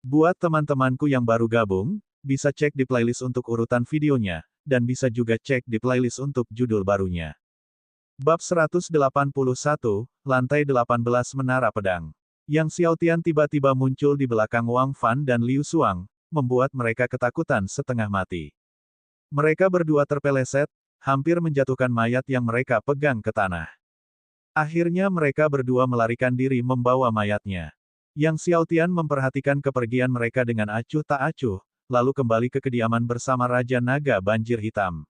Buat teman-temanku yang baru gabung, bisa cek di playlist untuk urutan videonya, dan bisa juga cek di playlist untuk judul barunya. Bab 181, Lantai 18 Menara Pedang. Yang Xiaotian tiba-tiba muncul di belakang Wang Fan dan Liu Xuang, membuat mereka ketakutan setengah mati. Mereka berdua terpeleset, hampir menjatuhkan mayat yang mereka pegang ke tanah. Akhirnya mereka berdua melarikan diri membawa mayatnya. Yang Xiaotian memperhatikan kepergian mereka dengan acuh tak acuh, lalu kembali ke kediaman bersama Raja Naga Banjir Hitam.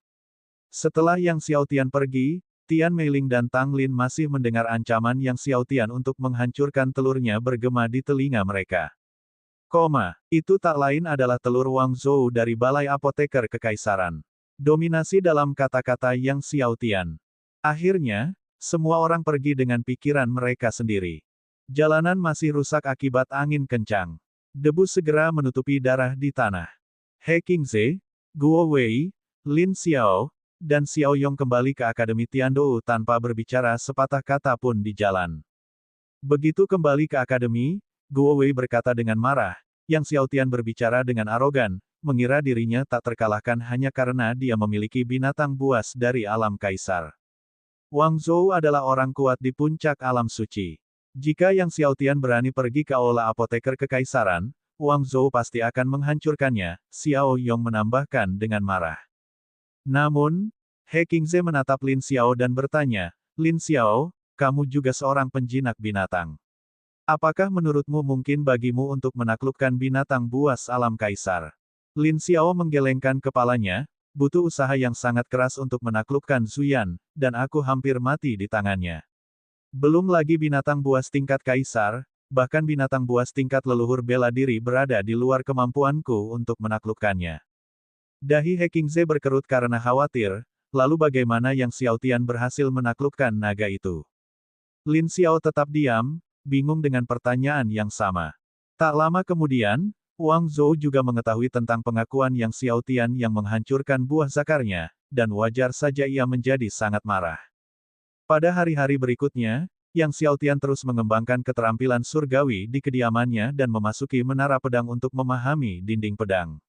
Setelah Yang Xiaotian pergi, Tian Meiling dan Tang Lin masih mendengar ancaman Yang Xiaotian untuk menghancurkan telurnya bergema di telinga mereka. Itu tak lain adalah telur Wang Zhou dari Balai Apoteker Kekaisaran. Dominasi dalam kata-kata Yang Xiaotian. Akhirnya, semua orang pergi dengan pikiran mereka sendiri. Jalanan masih rusak akibat angin kencang. Debu segera menutupi darah di tanah. He Qingze, Guo Wei, Lin Xiao, dan Xiao Yong kembali ke Akademi Tiandou tanpa berbicara sepatah kata pun di jalan. Begitu kembali ke Akademi, Guo Wei berkata dengan marah, Yang Xiaotian berbicara dengan arogan, mengira dirinya tak terkalahkan hanya karena dia memiliki binatang buas dari alam kaisar. Wang Zhou adalah orang kuat di puncak alam suci. Jika Yang Xiaotian berani pergi ke aula apoteker kekaisaran, Wang Zhou pasti akan menghancurkannya, Xiao Yong menambahkan dengan marah. Namun, He Qingze menatap Lin Xiao dan bertanya, Lin Xiao, kamu juga seorang penjinak binatang. Apakah menurutmu mungkin bagimu untuk menaklukkan binatang buas alam kaisar? Lin Xiao menggelengkan kepalanya, butuh usaha yang sangat keras untuk menaklukkan Zuyan, dan aku hampir mati di tangannya. Belum lagi binatang buas tingkat kaisar, bahkan binatang buas tingkat leluhur bela diri berada di luar kemampuanku untuk menaklukkannya. Dahi He Qingze berkerut karena khawatir, lalu bagaimana Yang Xiaotian berhasil menaklukkan naga itu? Lin Xiao tetap diam, bingung dengan pertanyaan yang sama. Tak lama kemudian, Wang Zhou juga mengetahui tentang pengakuan Yang Xiaotian yang menghancurkan buah zakarnya, dan wajar saja ia menjadi sangat marah. Pada hari-hari berikutnya, Yang Xiaotian terus mengembangkan keterampilan surgawi di kediamannya dan memasuki menara pedang untuk memahami dinding pedang.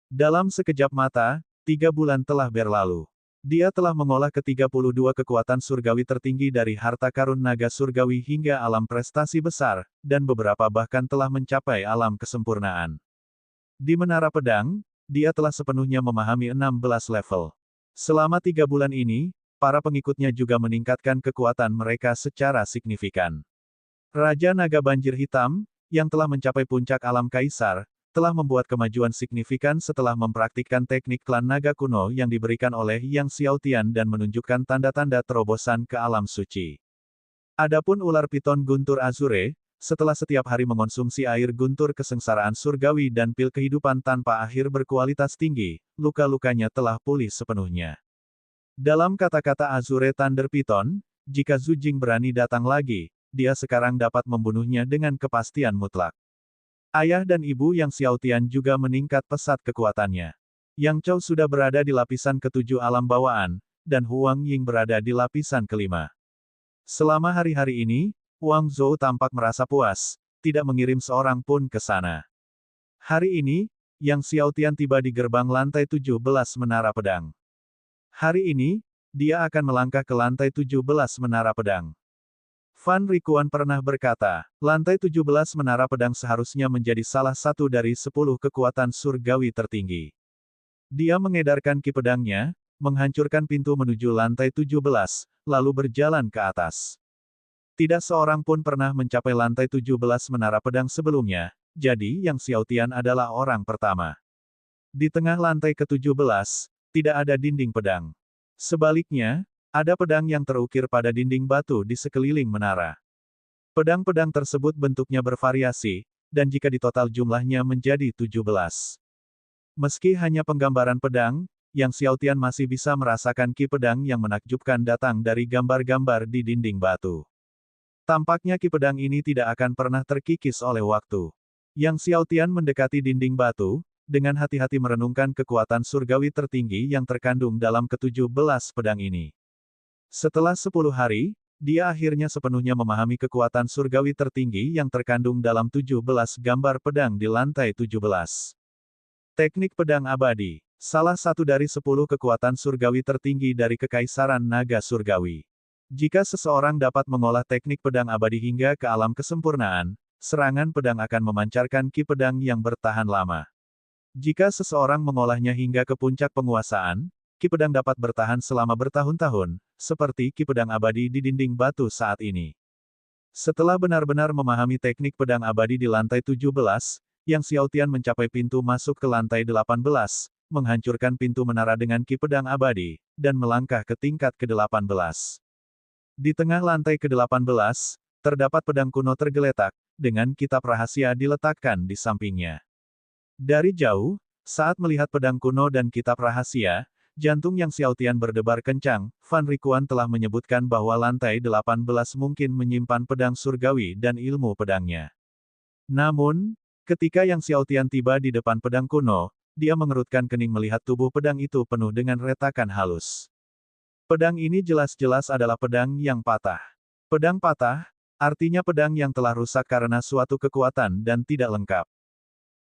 Dalam sekejap mata, 3 bulan telah berlalu. Dia telah mengolah ke-32 kekuatan surgawi tertinggi dari harta karun naga surgawi hingga alam prestasi besar, dan beberapa bahkan telah mencapai alam kesempurnaan. Di menara pedang, dia telah sepenuhnya memahami 16 level. Selama 3 bulan ini, para pengikutnya juga meningkatkan kekuatan mereka secara signifikan. Raja Naga Banjir Hitam, yang telah mencapai puncak alam kaisar, telah membuat kemajuan signifikan setelah mempraktikkan teknik klan naga kuno yang diberikan oleh Yang Xiaotian dan menunjukkan tanda-tanda terobosan ke alam suci. Adapun ular piton guntur azure, setelah setiap hari mengonsumsi air guntur kesengsaraan surgawi dan pil kehidupan tanpa akhir berkualitas tinggi, luka-lukanya telah pulih sepenuhnya. Dalam kata-kata Azure Thunder Python, jika Zhu Jing berani datang lagi, dia sekarang dapat membunuhnya dengan kepastian mutlak. Ayah dan ibu Yang Xiaotian juga meningkat pesat kekuatannya. Yang Chou sudah berada di lapisan ke-7 alam bawaan, dan Huang Ying berada di lapisan ke-5. Selama hari-hari ini, Wang Zhou tampak merasa puas, tidak mengirim seorang pun ke sana. Hari ini, Yang Xiaotian tiba di gerbang lantai 17 menara pedang. Hari ini, dia akan melangkah ke lantai 17 menara pedang. Fan Rikuan pernah berkata, lantai 17 menara pedang seharusnya menjadi salah satu dari 10 kekuatan surgawi tertinggi. Dia mengedarkan ki pedangnya, menghancurkan pintu menuju lantai 17, lalu berjalan ke atas. Tidak seorang pun pernah mencapai lantai 17 menara pedang sebelumnya, jadi Yang Xiaotian adalah orang pertama. Di tengah lantai ke-17, tidak ada dinding pedang. Sebaliknya, ada pedang yang terukir pada dinding batu di sekeliling menara. Pedang-pedang tersebut bentuknya bervariasi, dan jika ditotal jumlahnya menjadi 17. Meski hanya penggambaran pedang, Yang Xiaotian masih bisa merasakan ki pedang yang menakjubkan datang dari gambar-gambar di dinding batu. Tampaknya ki pedang ini tidak akan pernah terkikis oleh waktu. Yang Xiaotian mendekati dinding batu, dengan hati-hati merenungkan kekuatan surgawi tertinggi yang terkandung dalam ke-17 pedang ini. Setelah 10 hari, dia akhirnya sepenuhnya memahami kekuatan surgawi tertinggi yang terkandung dalam 17 gambar pedang di lantai 17. Teknik pedang abadi. Salah satu dari 10 kekuatan surgawi tertinggi dari Kekaisaran Naga Surgawi. Jika seseorang dapat mengolah teknik pedang abadi hingga ke alam kesempurnaan, serangan pedang akan memancarkan ki pedang yang bertahan lama. Jika seseorang mengolahnya hingga ke puncak penguasaan, ki pedang dapat bertahan selama bertahun-tahun, seperti ki pedang abadi di dinding batu saat ini. Setelah benar-benar memahami teknik pedang abadi di lantai 17, Yang Xiaotian mencapai pintu masuk ke lantai 18, menghancurkan pintu menara dengan ki pedang abadi, dan melangkah ke tingkat ke-18. Di tengah lantai ke-18, terdapat pedang kuno tergeletak, dengan kitab rahasia diletakkan di sampingnya. Dari jauh, saat melihat pedang kuno dan kitab rahasia, jantung Yang Xiaotian berdebar kencang. Fan Rikuan telah menyebutkan bahwa lantai 18 mungkin menyimpan pedang surgawi dan ilmu pedangnya. Namun, ketika Yang Xiaotian tiba di depan pedang kuno, dia mengerutkan kening melihat tubuh pedang itu penuh dengan retakan halus. Pedang ini jelas-jelas adalah pedang yang patah. Pedang patah, artinya pedang yang telah rusak karena suatu kekuatan dan tidak lengkap.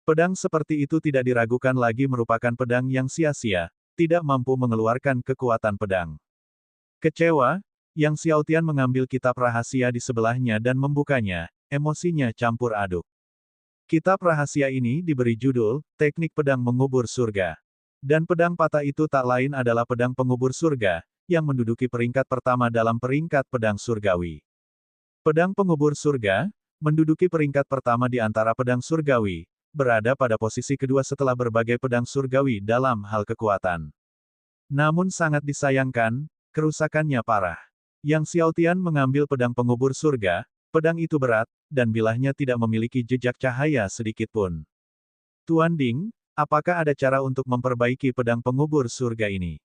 Pedang seperti itu tidak diragukan lagi merupakan pedang yang sia-sia, tidak mampu mengeluarkan kekuatan pedang. Kecewa, Yang Xiaotian mengambil kitab rahasia di sebelahnya dan membukanya, emosinya campur aduk. Kitab rahasia ini diberi judul, Teknik Pedang Mengubur Surga. Dan pedang patah itu tak lain adalah pedang pengubur surga, yang menduduki peringkat pertama dalam peringkat pedang surgawi. Pedang pengubur surga, menduduki peringkat pertama di antara pedang surgawi, berada pada posisi kedua setelah berbagai pedang surgawi dalam hal kekuatan. Namun sangat disayangkan, kerusakannya parah. Yang Xiaotian mengambil pedang pengubur surga, pedang itu berat, dan bilahnya tidak memiliki jejak cahaya sedikit pun. Tuan Ding, apakah ada cara untuk memperbaiki pedang pengubur surga ini?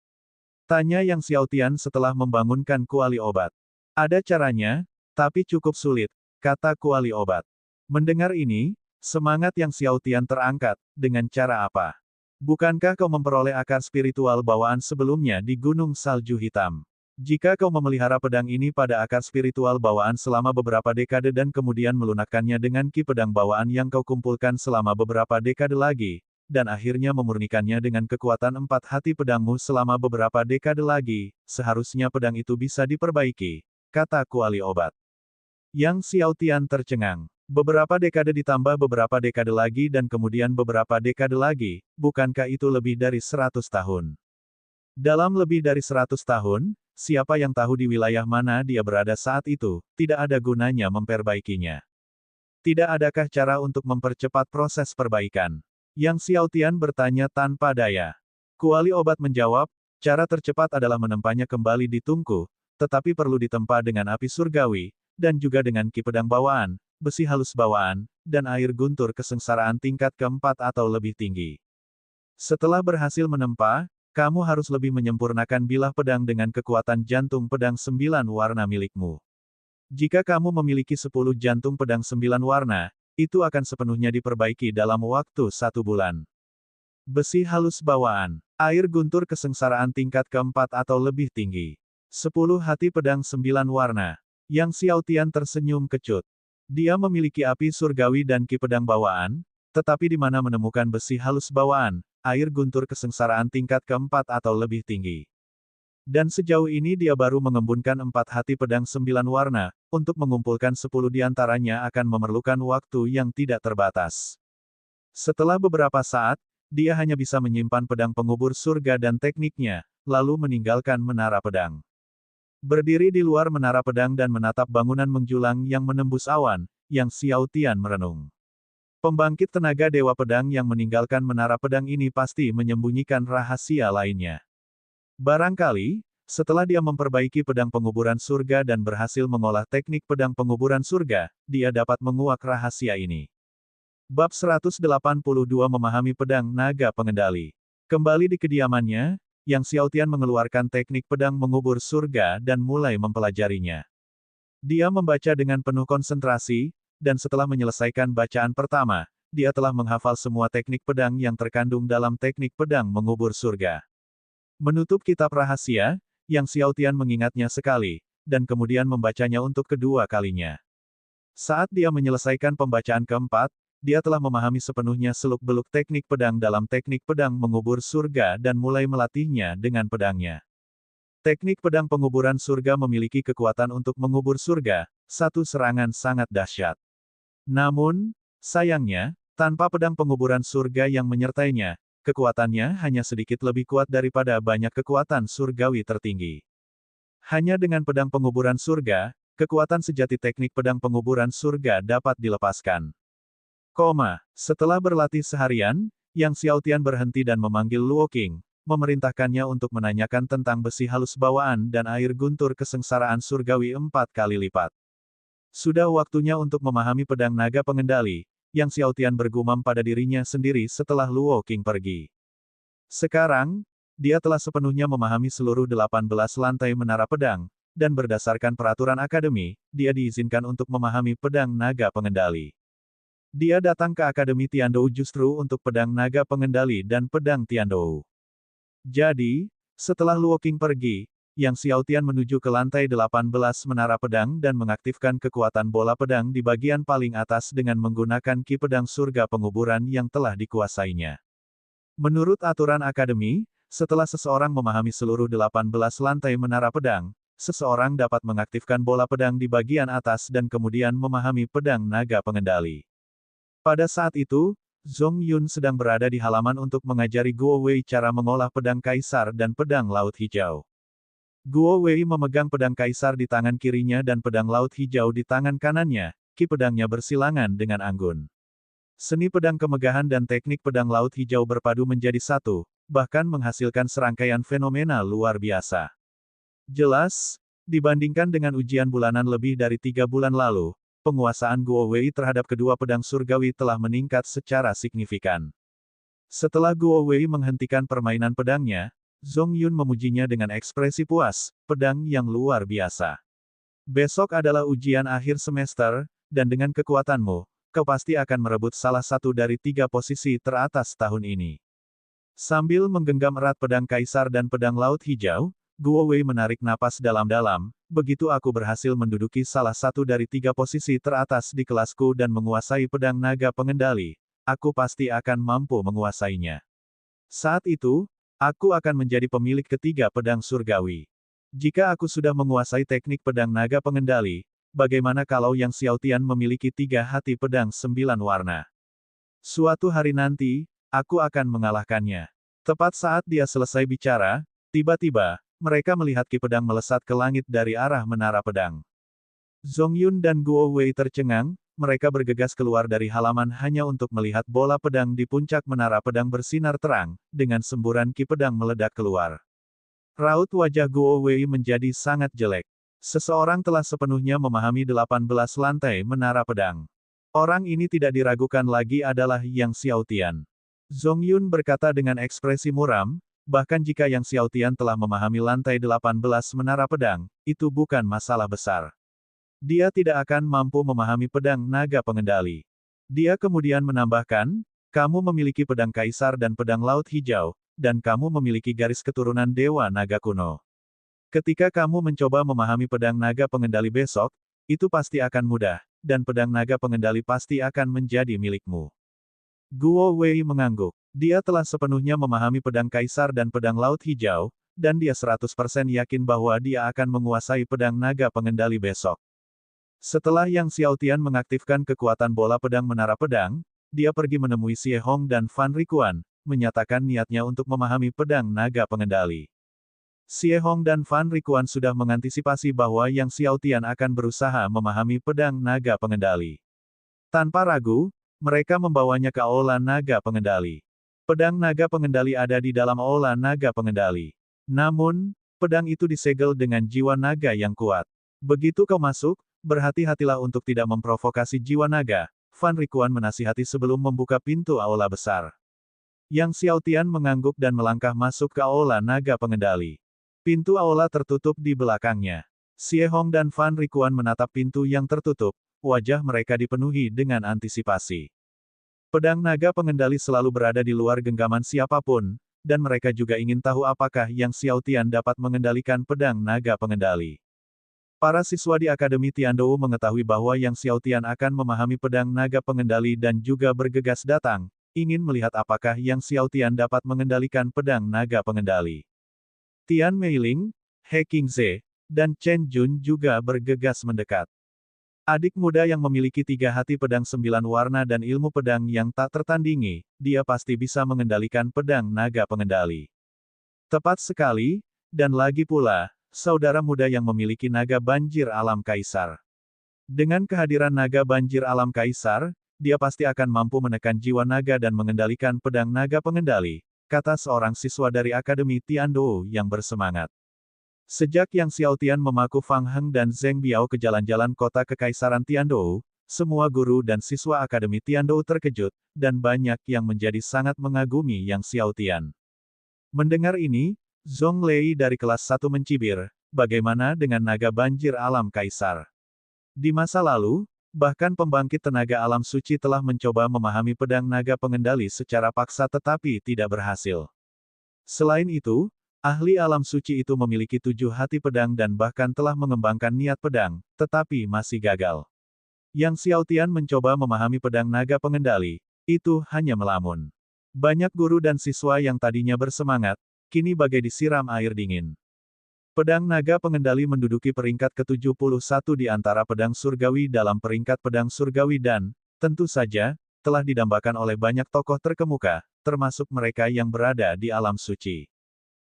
Tanya Yang Xiaotian setelah membangunkan kuali obat. Ada caranya, tapi cukup sulit, kata kuali obat. Mendengar ini, semangat Yang Xiaotian terangkat. Dengan cara apa? Bukankah kau memperoleh akar spiritual bawaan sebelumnya di Gunung Salju Hitam? Jika kau memelihara pedang ini pada akar spiritual bawaan selama beberapa dekade dan kemudian melunakkannya dengan ki pedang bawaan yang kau kumpulkan selama beberapa dekade lagi, dan akhirnya memurnikannya dengan kekuatan 4 hati pedangmu selama beberapa dekade lagi, seharusnya pedang itu bisa diperbaiki, kata kuali obat. Yang Xiaotian tercengang. Beberapa dekade ditambah beberapa dekade lagi dan kemudian beberapa dekade lagi, bukankah itu lebih dari 100 tahun? Dalam lebih dari 100 tahun, siapa yang tahu di wilayah mana dia berada saat itu, tidak ada gunanya memperbaikinya. Tidak adakah cara untuk mempercepat proses perbaikan? Yang Xiaotian bertanya tanpa daya. Kuali obat menjawab, cara tercepat adalah menempanya kembali di tungku, tetapi perlu ditempa dengan api surgawi, dan juga dengan ki pedang bawaan, besi halus bawaan, dan air guntur kesengsaraan tingkat keempat atau lebih tinggi. Setelah berhasil menempa, kamu harus lebih menyempurnakan bilah pedang dengan kekuatan jantung pedang 9 warna milikmu. Jika kamu memiliki 10 jantung pedang 9 warna, itu akan sepenuhnya diperbaiki dalam waktu 1 bulan. Besi halus bawaan, air guntur kesengsaraan tingkat keempat atau lebih tinggi. 10 hati pedang 9 warna. Yang Xiaotian tersenyum kecut. Dia memiliki api surgawi dan ki pedang bawaan, tetapi di mana menemukan besi halus bawaan, air guntur kesengsaraan tingkat keempat atau lebih tinggi. Dan sejauh ini dia baru mengembunkan 4 hati pedang 9 warna, untuk mengumpulkan 10 diantaranya akan memerlukan waktu yang tidak terbatas. Setelah beberapa saat, dia hanya bisa menyimpan pedang pengubur surga dan tekniknya, lalu meninggalkan menara pedang. Berdiri di luar menara pedang dan menatap bangunan menjulang yang menembus awan, Yang Xiaotian merenung. Pembangkit tenaga Dewa Pedang yang meninggalkan menara pedang ini pasti menyembunyikan rahasia lainnya. Barangkali, setelah dia memperbaiki pedang penguburan surga dan berhasil mengolah teknik pedang penguburan surga, dia dapat menguak rahasia ini. Bab 182 Memahami Pedang Naga Pengendali. Kembali di kediamannya, Yang Xiaotian mengeluarkan teknik pedang mengubur surga dan mulai mempelajarinya. Dia membaca dengan penuh konsentrasi, dan setelah menyelesaikan bacaan pertama, dia telah menghafal semua teknik pedang yang terkandung dalam teknik pedang mengubur surga. Menutup kitab rahasia, Yang Xiaotian mengingatnya sekali, dan kemudian membacanya untuk kedua kalinya. Saat dia menyelesaikan pembacaan keempat, dia telah memahami sepenuhnya seluk-beluk teknik pedang dalam teknik pedang mengubur surga dan mulai melatihnya dengan pedangnya. Teknik pedang penguburan surga memiliki kekuatan untuk mengubur surga, satu serangan sangat dahsyat. Namun, sayangnya, tanpa pedang penguburan surga yang menyertainya, kekuatannya hanya sedikit lebih kuat daripada banyak kekuatan surgawi tertinggi. Hanya dengan pedang penguburan surga, kekuatan sejati teknik pedang penguburan surga dapat dilepaskan. Setelah berlatih seharian, Yang Xiaotian berhenti dan memanggil Luo Qing, memerintahkannya untuk menanyakan tentang besi halus bawaan dan air guntur kesengsaraan surgawi 4 kali lipat. Sudah waktunya untuk memahami pedang naga pengendali, Yang Xiaotian bergumam pada dirinya sendiri setelah Luo Qing pergi. Sekarang, dia telah sepenuhnya memahami seluruh 18 lantai menara pedang, dan berdasarkan peraturan akademi, dia diizinkan untuk memahami pedang naga pengendali. Dia datang ke Akademi Tiandou justru untuk pedang naga pengendali dan pedang Tiandou. Jadi, setelah Luo Qing pergi, Yang Xiaotian menuju ke lantai 18 menara pedang dan mengaktifkan kekuatan bola pedang di bagian paling atas dengan menggunakan ki pedang surga penguburan yang telah dikuasainya. Menurut aturan akademi, setelah seseorang memahami seluruh 18 lantai menara pedang, seseorang dapat mengaktifkan bola pedang di bagian atas dan kemudian memahami pedang naga pengendali. Pada saat itu, Zhong Yun sedang berada di halaman untuk mengajari Guo Wei cara mengolah pedang kaisar dan pedang laut hijau. Guo Wei memegang pedang kaisar di tangan kirinya dan pedang laut hijau di tangan kanannya, ki pedangnya bersilangan dengan anggun. Seni pedang kemegahan dan teknik pedang laut hijau berpadu menjadi satu, bahkan menghasilkan serangkaian fenomena luar biasa. Jelas, dibandingkan dengan ujian bulanan lebih dari 3 bulan lalu, penguasaan Guo Wei terhadap kedua pedang surgawi telah meningkat secara signifikan. Setelah Guo Wei menghentikan permainan pedangnya, Zhong Yun memujinya dengan ekspresi puas, pedang yang luar biasa. Besok adalah ujian akhir semester, dan dengan kekuatanmu, kau pasti akan merebut salah satu dari 3 posisi teratas tahun ini. Sambil menggenggam erat pedang kaisar dan pedang laut hijau, Guo Wei menarik napas dalam-dalam, begitu aku berhasil menduduki salah satu dari 3 posisi teratas di kelasku dan menguasai pedang naga pengendali, aku pasti akan mampu menguasainya. Saat itu, aku akan menjadi pemilik ketiga pedang surgawi. Jika aku sudah menguasai teknik pedang naga pengendali, bagaimana kalau Yang Xiaotian memiliki 3 hati pedang 9 warna? Suatu hari nanti, aku akan mengalahkannya. Tepat saat dia selesai bicara, tiba-tiba, mereka melihat ki pedang melesat ke langit dari arah menara pedang. Zhong Yun dan Guo Wei tercengang, mereka bergegas keluar dari halaman hanya untuk melihat bola pedang di puncak menara pedang bersinar terang, dengan semburan ki pedang meledak keluar. Raut wajah Guo Wei menjadi sangat jelek. Seseorang telah sepenuhnya memahami 18 lantai menara pedang. Orang ini tidak diragukan lagi adalah Yang Xiaotian. Zhong Yun berkata dengan ekspresi muram, bahkan jika Yang Xiaotian telah memahami lantai 18 menara pedang, itu bukan masalah besar. Dia tidak akan mampu memahami pedang naga pengendali. Dia kemudian menambahkan, kamu memiliki pedang kaisar dan pedang laut hijau, dan kamu memiliki garis keturunan dewa naga kuno. Ketika kamu mencoba memahami pedang naga pengendali besok, itu pasti akan mudah, dan pedang naga pengendali pasti akan menjadi milikmu. Guo Wei mengangguk. Dia telah sepenuhnya memahami pedang kaisar dan pedang laut hijau, dan dia 100% yakin bahwa dia akan menguasai pedang naga pengendali besok. Setelah Yang Xiaotian mengaktifkan kekuatan bola pedang menara pedang, dia pergi menemui Xie Hong dan Fan Rikuan, menyatakan niatnya untuk memahami pedang naga pengendali. Xie Hong dan Fan Rikuan sudah mengantisipasi bahwa Yang Xiaotian akan berusaha memahami pedang naga pengendali. Tanpa ragu, mereka membawanya ke aula naga pengendali. Pedang naga pengendali ada di dalam aula naga pengendali. Namun, pedang itu disegel dengan jiwa naga yang kuat. Begitu kau masuk, berhati-hatilah untuk tidak memprovokasi jiwa naga, Fan Rikuan menasihati sebelum membuka pintu aula besar. Yang Xiaotian mengangguk dan melangkah masuk ke aula naga pengendali. Pintu aula tertutup di belakangnya. Xie Hong dan Fan Rikuan menatap pintu yang tertutup, wajah mereka dipenuhi dengan antisipasi. Pedang naga pengendali selalu berada di luar genggaman siapapun, dan mereka juga ingin tahu apakah Yang Xiaotian dapat mengendalikan pedang naga pengendali. Para siswa di Akademi Tiandou mengetahui bahwa Yang Xiaotian akan memahami pedang naga pengendali dan juga bergegas datang, ingin melihat apakah Yang Xiaotian dapat mengendalikan pedang naga pengendali. Tian Meiling, He Qingze, dan Chen Jun juga bergegas mendekat. Adik muda yang memiliki 3 hati pedang 9 warna dan ilmu pedang yang tak tertandingi, dia pasti bisa mengendalikan pedang naga pengendali. Tepat sekali, dan lagi pula, saudara muda yang memiliki naga banjir alam kaisar. Dengan kehadiran naga banjir alam kaisar, dia pasti akan mampu menekan jiwa naga dan mengendalikan pedang naga pengendali, kata seorang siswa dari Akademi Tiandou yang bersemangat. Sejak Yang Xiaotian memaku Fang Heng dan Zheng Biao ke jalan-jalan kota kekaisaran Tiandou, semua guru dan siswa Akademi Tiandou terkejut, dan banyak yang menjadi sangat mengagumi Yang Xiaotian. Mendengar ini, Zhong Lei dari kelas 1 mencibir, bagaimana dengan naga banjir alam kaisar? Di masa lalu, bahkan pembangkit tenaga alam suci telah mencoba memahami pedang naga pengendali secara paksa tetapi tidak berhasil. Selain itu, ahli alam suci itu memiliki 7 hati pedang dan bahkan telah mengembangkan niat pedang, tetapi masih gagal. Yang Xiaotian mencoba memahami pedang naga pengendali, itu hanya melamun. Banyak guru dan siswa yang tadinya bersemangat, kini bagai disiram air dingin. Pedang naga pengendali menduduki peringkat ke-71 di antara pedang surgawi dalam peringkat pedang surgawi dan, tentu saja, telah didambakan oleh banyak tokoh terkemuka, termasuk mereka yang berada di alam suci.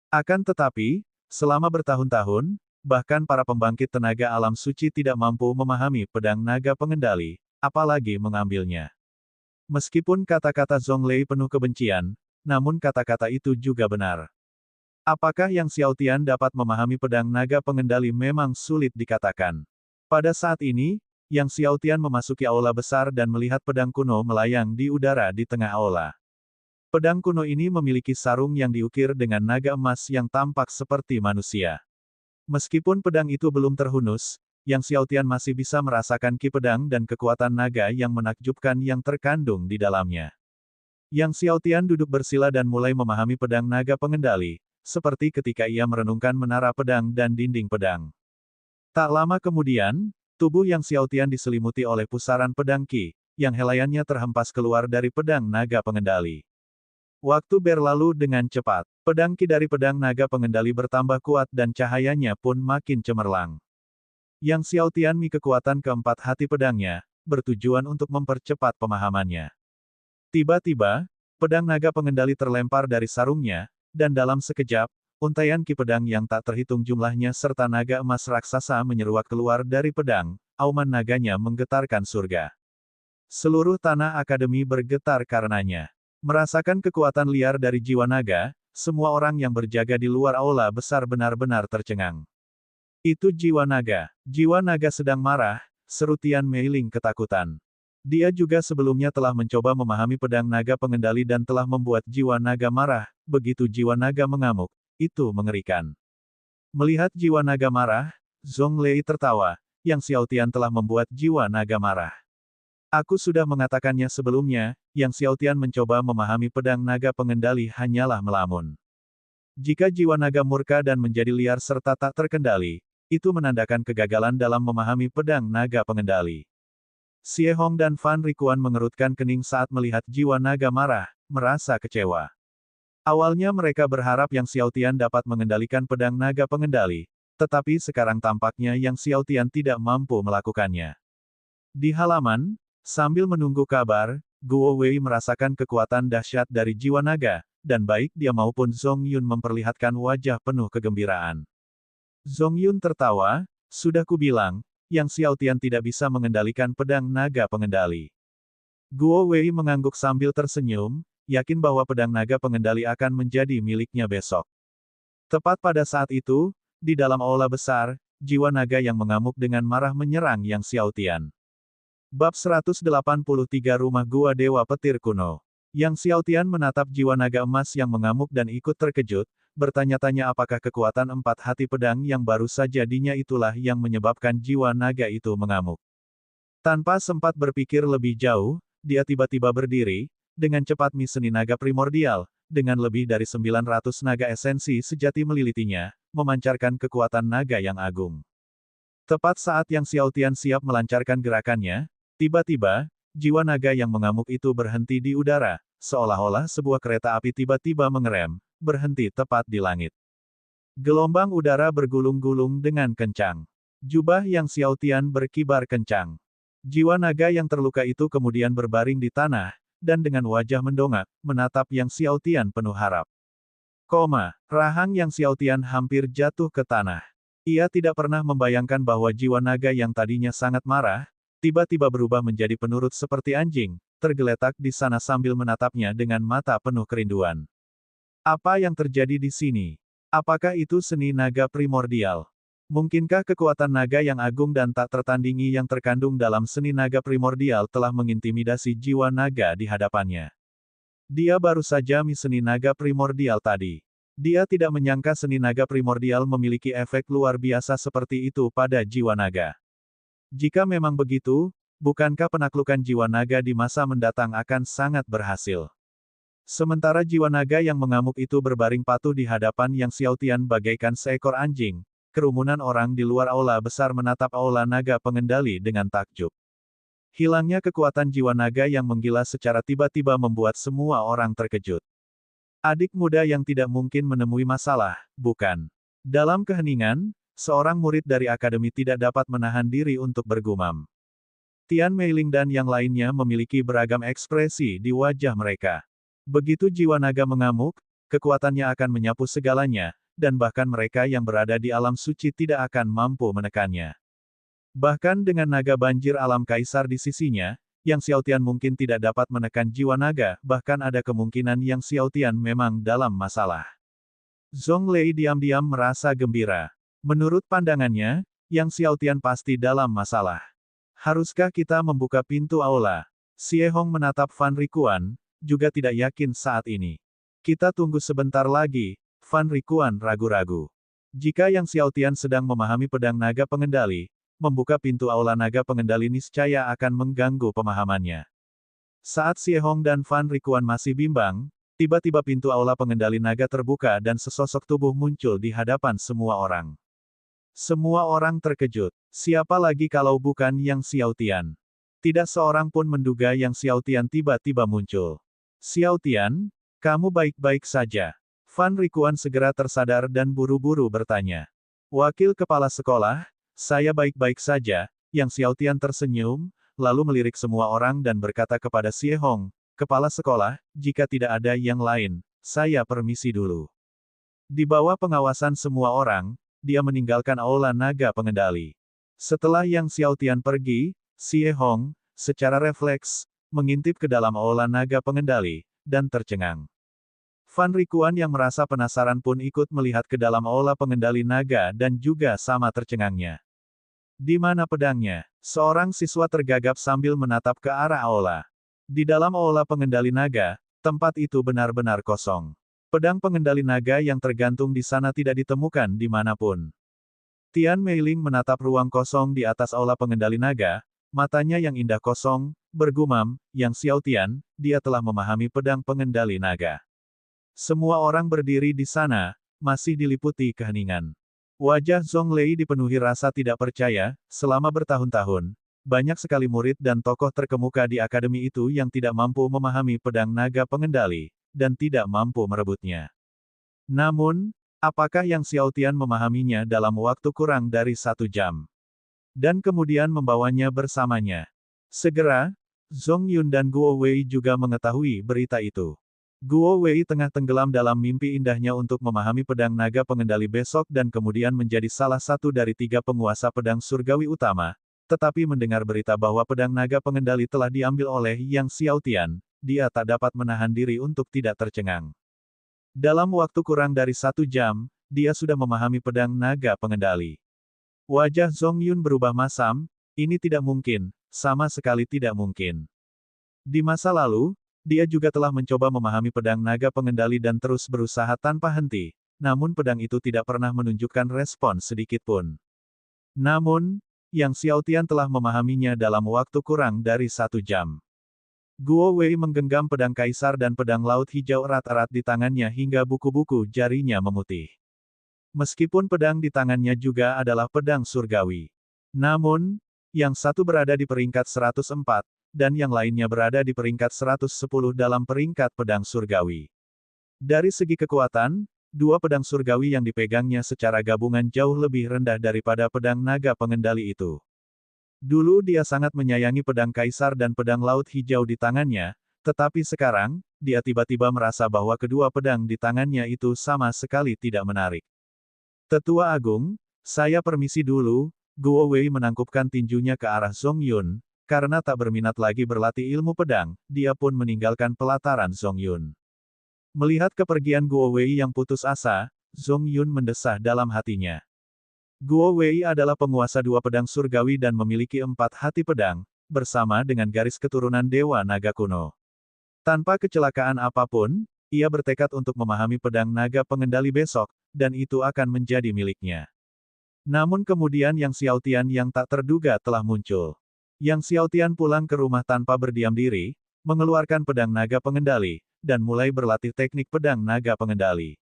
Akan tetapi, selama bertahun-tahun, bahkan para pembangkit tenaga alam suci tidak mampu memahami pedang naga pengendali, apalagi mengambilnya. Meskipun kata-kata Zhong Lei penuh kebencian, namun kata-kata itu juga benar. Apakah Yang Xiaotian dapat memahami pedang naga pengendali memang sulit dikatakan. Pada saat ini, Yang Xiaotian memasuki aula besar dan melihat pedang kuno melayang di udara di tengah aula. Pedang kuno ini memiliki sarung yang diukir dengan naga emas yang tampak seperti manusia. Meskipun pedang itu belum terhunus, Yang Xiaotian masih bisa merasakan ki pedang dan kekuatan naga yang menakjubkan yang terkandung di dalamnya. Yang Xiaotian duduk bersila dan mulai memahami pedang naga pengendali, seperti ketika ia merenungkan menara pedang dan dinding pedang. Tak lama kemudian, tubuh Yang Xiaotian diselimuti oleh pusaran pedang ki, yang helayannya terhempas keluar dari pedang naga pengendali. Waktu berlalu dengan cepat. Pedang ki dari pedang naga pengendali bertambah kuat dan cahayanya pun makin cemerlang. Yang Xiaotian mi kekuatan keempat hati pedangnya, bertujuan untuk mempercepat pemahamannya. Tiba-tiba, pedang naga pengendali terlempar dari sarungnya, dan dalam sekejap, untaian ki pedang yang tak terhitung jumlahnya serta naga emas raksasa menyeruak keluar dari pedang, auman naganya menggetarkan surga. Seluruh tanah akademi bergetar karenanya. Merasakan kekuatan liar dari jiwa naga, semua orang yang berjaga di luar aula besar benar-benar tercengang. Itu jiwa naga. Jiwa naga sedang marah, seru Tian Meiling ketakutan. Dia juga sebelumnya telah mencoba memahami pedang naga pengendali dan telah membuat jiwa naga marah, begitu jiwa naga mengamuk, itu mengerikan. Melihat jiwa naga marah, Zhong Lei tertawa, Yang Xiaotian telah membuat jiwa naga marah. Aku sudah mengatakannya sebelumnya, Yang Xiaotian mencoba memahami pedang naga pengendali hanyalah melamun. Jika jiwa naga murka dan menjadi liar serta tak terkendali, itu menandakan kegagalan dalam memahami pedang naga pengendali. Xie Hong dan Fan Rikuan mengerutkan kening saat melihat jiwa naga marah, merasa kecewa. Awalnya mereka berharap Yang Xiaotian dapat mengendalikan pedang naga pengendali, tetapi sekarang tampaknya Yang Xiaotian tidak mampu melakukannya. Di halaman, sambil menunggu kabar, Guo Wei merasakan kekuatan dahsyat dari jiwa naga, dan baik dia maupun Zhong Yun memperlihatkan wajah penuh kegembiraan. Zhong Yun tertawa, sudah kubilang, Yang Xiaotian tidak bisa mengendalikan pedang naga pengendali. Guo Wei mengangguk sambil tersenyum, yakin bahwa pedang naga pengendali akan menjadi miliknya besok. Tepat pada saat itu, di dalam aula besar, jiwa naga yang mengamuk dengan marah menyerang Yang Xiaotian. Bab 183 Rumah Gua Dewa Petir Kuno. Yang Xiaotian menatap jiwa naga emas yang mengamuk dan ikut terkejut, bertanya-tanya apakah kekuatan empat hati pedang yang baru saja dinya itulah yang menyebabkan jiwa naga itu mengamuk. Tanpa sempat berpikir lebih jauh, dia tiba-tiba berdiri, dengan cepat seni naga primordial, dengan lebih dari 900 naga esensi sejati melilitinya, memancarkan kekuatan naga yang agung. Tepat saat Yang Xiaotian siap melancarkan gerakannya, tiba-tiba, jiwa naga yang mengamuk itu berhenti di udara, seolah-olah sebuah kereta api tiba-tiba mengerem, berhenti tepat di langit. Gelombang udara bergulung-gulung dengan kencang. Jubah Yang Xiaotian berkibar kencang. Jiwa naga yang terluka itu kemudian berbaring di tanah, dan dengan wajah mendongak, menatap Yang Xiaotian penuh harap. Rahang Yang Xiaotian hampir jatuh ke tanah. Ia tidak pernah membayangkan bahwa jiwa naga yang tadinya sangat marah, tiba-tiba berubah menjadi penurut seperti anjing, tergeletak di sana sambil menatapnya dengan mata penuh kerinduan. Apa yang terjadi di sini? Apakah itu seni naga primordial? Mungkinkah kekuatan naga yang agung dan tak tertandingi yang terkandung dalam seni naga primordial telah mengintimidasi jiwa naga di hadapannya? Dia baru saja seni naga primordial tadi. Dia tidak menyangka seni naga primordial memiliki efek luar biasa seperti itu pada jiwa naga. Jika memang begitu, bukankah penaklukan jiwa naga di masa mendatang akan sangat berhasil? Sementara jiwa naga yang mengamuk itu berbaring patuh di hadapan Yang Xiaotian bagaikan seekor anjing, kerumunan orang di luar aula besar menatap aula naga pengendali dengan takjub. Hilangnya kekuatan jiwa naga yang menggila secara tiba-tiba membuat semua orang terkejut. Adik muda yang tidak mungkin menemui masalah, bukan? Dalam keheningan, seorang murid dari akademi tidak dapat menahan diri untuk bergumam. Tian Meiling dan yang lainnya memiliki beragam ekspresi di wajah mereka. Begitu jiwa naga mengamuk, kekuatannya akan menyapu segalanya, dan bahkan mereka yang berada di alam suci tidak akan mampu menekannya. Bahkan dengan naga banjir alam kaisar di sisinya, Yang Xiaotian mungkin tidak dapat menekan jiwa naga, bahkan ada kemungkinan Yang Xiaotian memang dalam masalah. Zhong Lei diam-diam merasa gembira. Menurut pandangannya, Yang Xiaotian pasti dalam masalah. Haruskah kita membuka pintu aula? Xie Hong menatap Fan Rikuan, juga tidak yakin saat ini. Kita tunggu sebentar lagi. Fan Rikuan ragu-ragu. Jika Yang Xiaotian sedang memahami pedang naga pengendali, membuka pintu aula naga pengendali niscaya akan mengganggu pemahamannya. Saat Xie Hong dan Fan Rikuan masih bimbang, tiba-tiba pintu aula pengendali naga terbuka dan sesosok tubuh muncul di hadapan semua orang. Semua orang terkejut. Siapa lagi kalau bukan Yang Xiaotian? Tidak seorang pun menduga Yang Xiaotian tiba-tiba muncul. Xiaotian, kamu baik-baik saja? Fan Rikuan segera tersadar dan buru-buru bertanya. Wakil kepala sekolah, saya baik-baik saja. Yang Xiaotian tersenyum, lalu melirik semua orang dan berkata kepada Xie Hong, kepala sekolah, jika tidak ada yang lain, saya permisi dulu. Di bawah pengawasan semua orang, dia meninggalkan aula naga pengendali. Setelah Yang Xiaotian pergi, Xie Hong, secara refleks, mengintip ke dalam aula naga pengendali, dan tercengang. Fan Rikuan yang merasa penasaran pun ikut melihat ke dalam aula pengendali naga dan juga sama tercengangnya. Di mana pedangnya? Seorang siswa tergagap sambil menatap ke arah aula. Di dalam aula pengendali naga, tempat itu benar-benar kosong. Pedang pengendali naga yang tergantung di sana tidak ditemukan dimanapun. Tian Meiling menatap ruang kosong di atas aula pengendali naga, matanya yang indah kosong, bergumam, Yang Xiaotian, dia telah memahami pedang pengendali naga. Semua orang berdiri di sana, masih diliputi keheningan. Wajah Zhong Lei dipenuhi rasa tidak percaya, selama bertahun-tahun, banyak sekali murid dan tokoh terkemuka di akademi itu yang tidak mampu memahami pedang naga pengendali, dan tidak mampu merebutnya. Namun, apakah Yang Xiaotian memahaminya dalam waktu kurang dari 1 jam? Dan kemudian membawanya bersamanya. Segera, Zhong Yun dan Guo Wei juga mengetahui berita itu. Guo Wei tengah tenggelam dalam mimpi indahnya untuk memahami pedang naga pengendali besok dan kemudian menjadi salah satu dari 3 penguasa pedang surgawi utama, tetapi mendengar berita bahwa pedang naga pengendali telah diambil oleh Yang Xiaotian, dia tak dapat menahan diri untuk tidak tercengang. Dalam waktu kurang dari 1 jam, dia sudah memahami pedang naga pengendali. Wajah Zhong Yun berubah masam, ini tidak mungkin, sama sekali tidak mungkin. Di masa lalu, dia juga telah mencoba memahami pedang naga pengendali dan terus berusaha tanpa henti, namun pedang itu tidak pernah menunjukkan respon sedikit pun. Namun, Yang Xiaotian telah memahaminya dalam waktu kurang dari 1 jam. Guo Wei menggenggam pedang kaisar dan pedang laut hijau erat-erat di tangannya hingga buku-buku jarinya memutih. Meskipun pedang di tangannya juga adalah pedang surgawi. Namun, yang satu berada di peringkat 104, dan yang lainnya berada di peringkat 110 dalam peringkat pedang surgawi. Dari segi kekuatan, dua pedang surgawi yang dipegangnya secara gabungan jauh lebih rendah daripada pedang naga pengendali itu. Dulu dia sangat menyayangi pedang kaisar dan pedang laut hijau di tangannya, tetapi sekarang, dia tiba-tiba merasa bahwa kedua pedang di tangannya itu sama sekali tidak menarik. Tetua Agung, saya permisi dulu. Guo Wei menangkupkan tinjunya ke arah Zhong Yun. Karena tak berminat lagi berlatih ilmu pedang, dia pun meninggalkan pelataran Zhong Yun. Melihat kepergian Guo Wei yang putus asa, Zhong Yun mendesah dalam hatinya. Guo Wei adalah penguasa dua pedang surgawi dan memiliki 4 hati pedang, bersama dengan garis keturunan Dewa Naga kuno. Tanpa kecelakaan apapun, ia bertekad untuk memahami pedang naga pengendali besok, dan itu akan menjadi miliknya. Namun kemudian Yang Xiaotian yang tak terduga telah muncul. Yang Xiaotian pulang ke rumah tanpa berdiam diri, mengeluarkan pedang naga pengendali, dan mulai berlatih teknik pedang naga pengendali.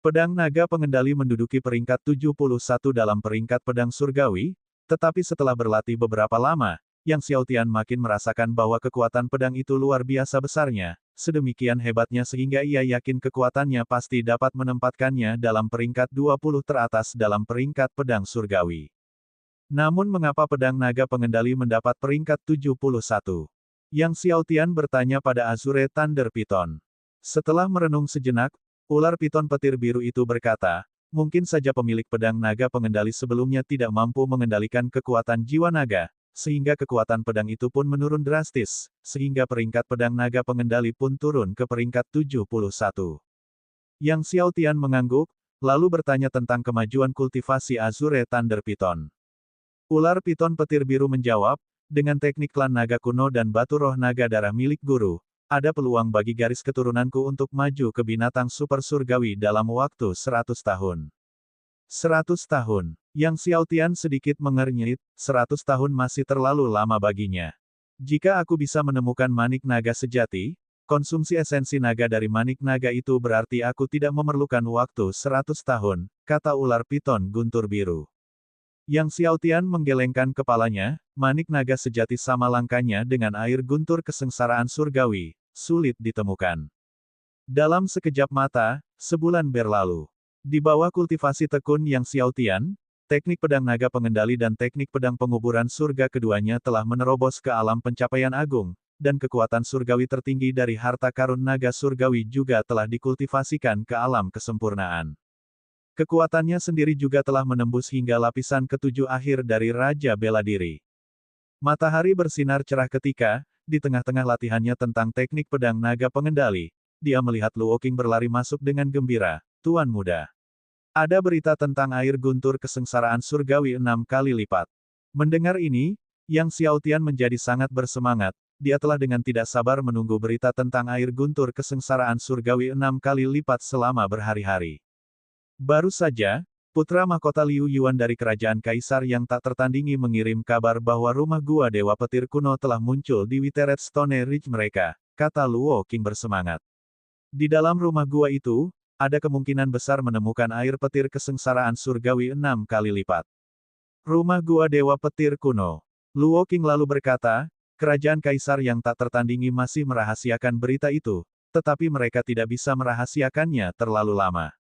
Pedang naga pengendali menduduki peringkat 71 dalam peringkat pedang surgawi, tetapi setelah berlatih beberapa lama, Yang Xiaotian makin merasakan bahwa kekuatan pedang itu luar biasa besarnya, sedemikian hebatnya sehingga ia yakin kekuatannya pasti dapat menempatkannya dalam peringkat 20 teratas dalam peringkat pedang surgawi. Namun mengapa pedang naga pengendali mendapat peringkat 71? Yang Xiaotian bertanya pada Azure Thunder Python. Setelah merenung sejenak, ular piton petir biru itu berkata, mungkin saja pemilik pedang naga pengendali sebelumnya tidak mampu mengendalikan kekuatan jiwa naga, sehingga kekuatan pedang itu pun menurun drastis, sehingga peringkat pedang naga pengendali pun turun ke peringkat 71. Yang Xiaotian mengangguk, lalu bertanya tentang kemajuan kultivasi Azure Thunder Python. Ular piton petir biru menjawab, dengan teknik klan naga kuno dan batu roh naga darah milik guru, ada peluang bagi garis keturunanku untuk maju ke binatang super surgawi dalam waktu 100 tahun. 100 tahun. Yang Xiaotian sedikit mengernyit, 100 tahun masih terlalu lama baginya. Jika aku bisa menemukan manik naga sejati, konsumsi esensi naga dari manik naga itu berarti aku tidak memerlukan waktu 100 tahun, kata ular piton guntur biru. Yang Xiaotian menggelengkan kepalanya, manik naga sejati sama langkanya dengan air guntur kesengsaraan surgawi, sulit ditemukan. Dalam sekejap mata, sebulan berlalu. Di bawah kultivasi tekun Yang Xiaotian, teknik pedang naga pengendali dan teknik pedang penguburan surga keduanya telah menerobos ke alam pencapaian agung, dan kekuatan surgawi tertinggi dari harta karun naga surgawi juga telah dikultivasikan ke alam kesempurnaan. Kekuatannya sendiri juga telah menembus hingga lapisan ketujuh akhir dari Raja Bela Diri. Matahari bersinar cerah ketika, di tengah-tengah latihannya tentang teknik pedang naga pengendali, dia melihat Luo Qing berlari masuk dengan gembira. Tuan muda. Ada berita tentang air guntur kesengsaraan surgawi 6 kali lipat. Mendengar ini, Yang Xiaotian menjadi sangat bersemangat, dia telah dengan tidak sabar menunggu berita tentang air guntur kesengsaraan surgawi 6 kali lipat selama berhari-hari. Baru saja, putra mahkota Liu Yuan dari kerajaan kaisar yang tak tertandingi mengirim kabar bahwa rumah gua Dewa Petir kuno telah muncul di Withered Stone Ridge mereka, kata Luo Qing bersemangat. Di dalam rumah gua itu, ada kemungkinan besar menemukan air petir kesengsaraan surgawi 6 kali lipat. Rumah gua Dewa Petir kuno. Luo Qing lalu berkata, kerajaan kaisar yang tak tertandingi masih merahasiakan berita itu, tetapi mereka tidak bisa merahasiakannya terlalu lama.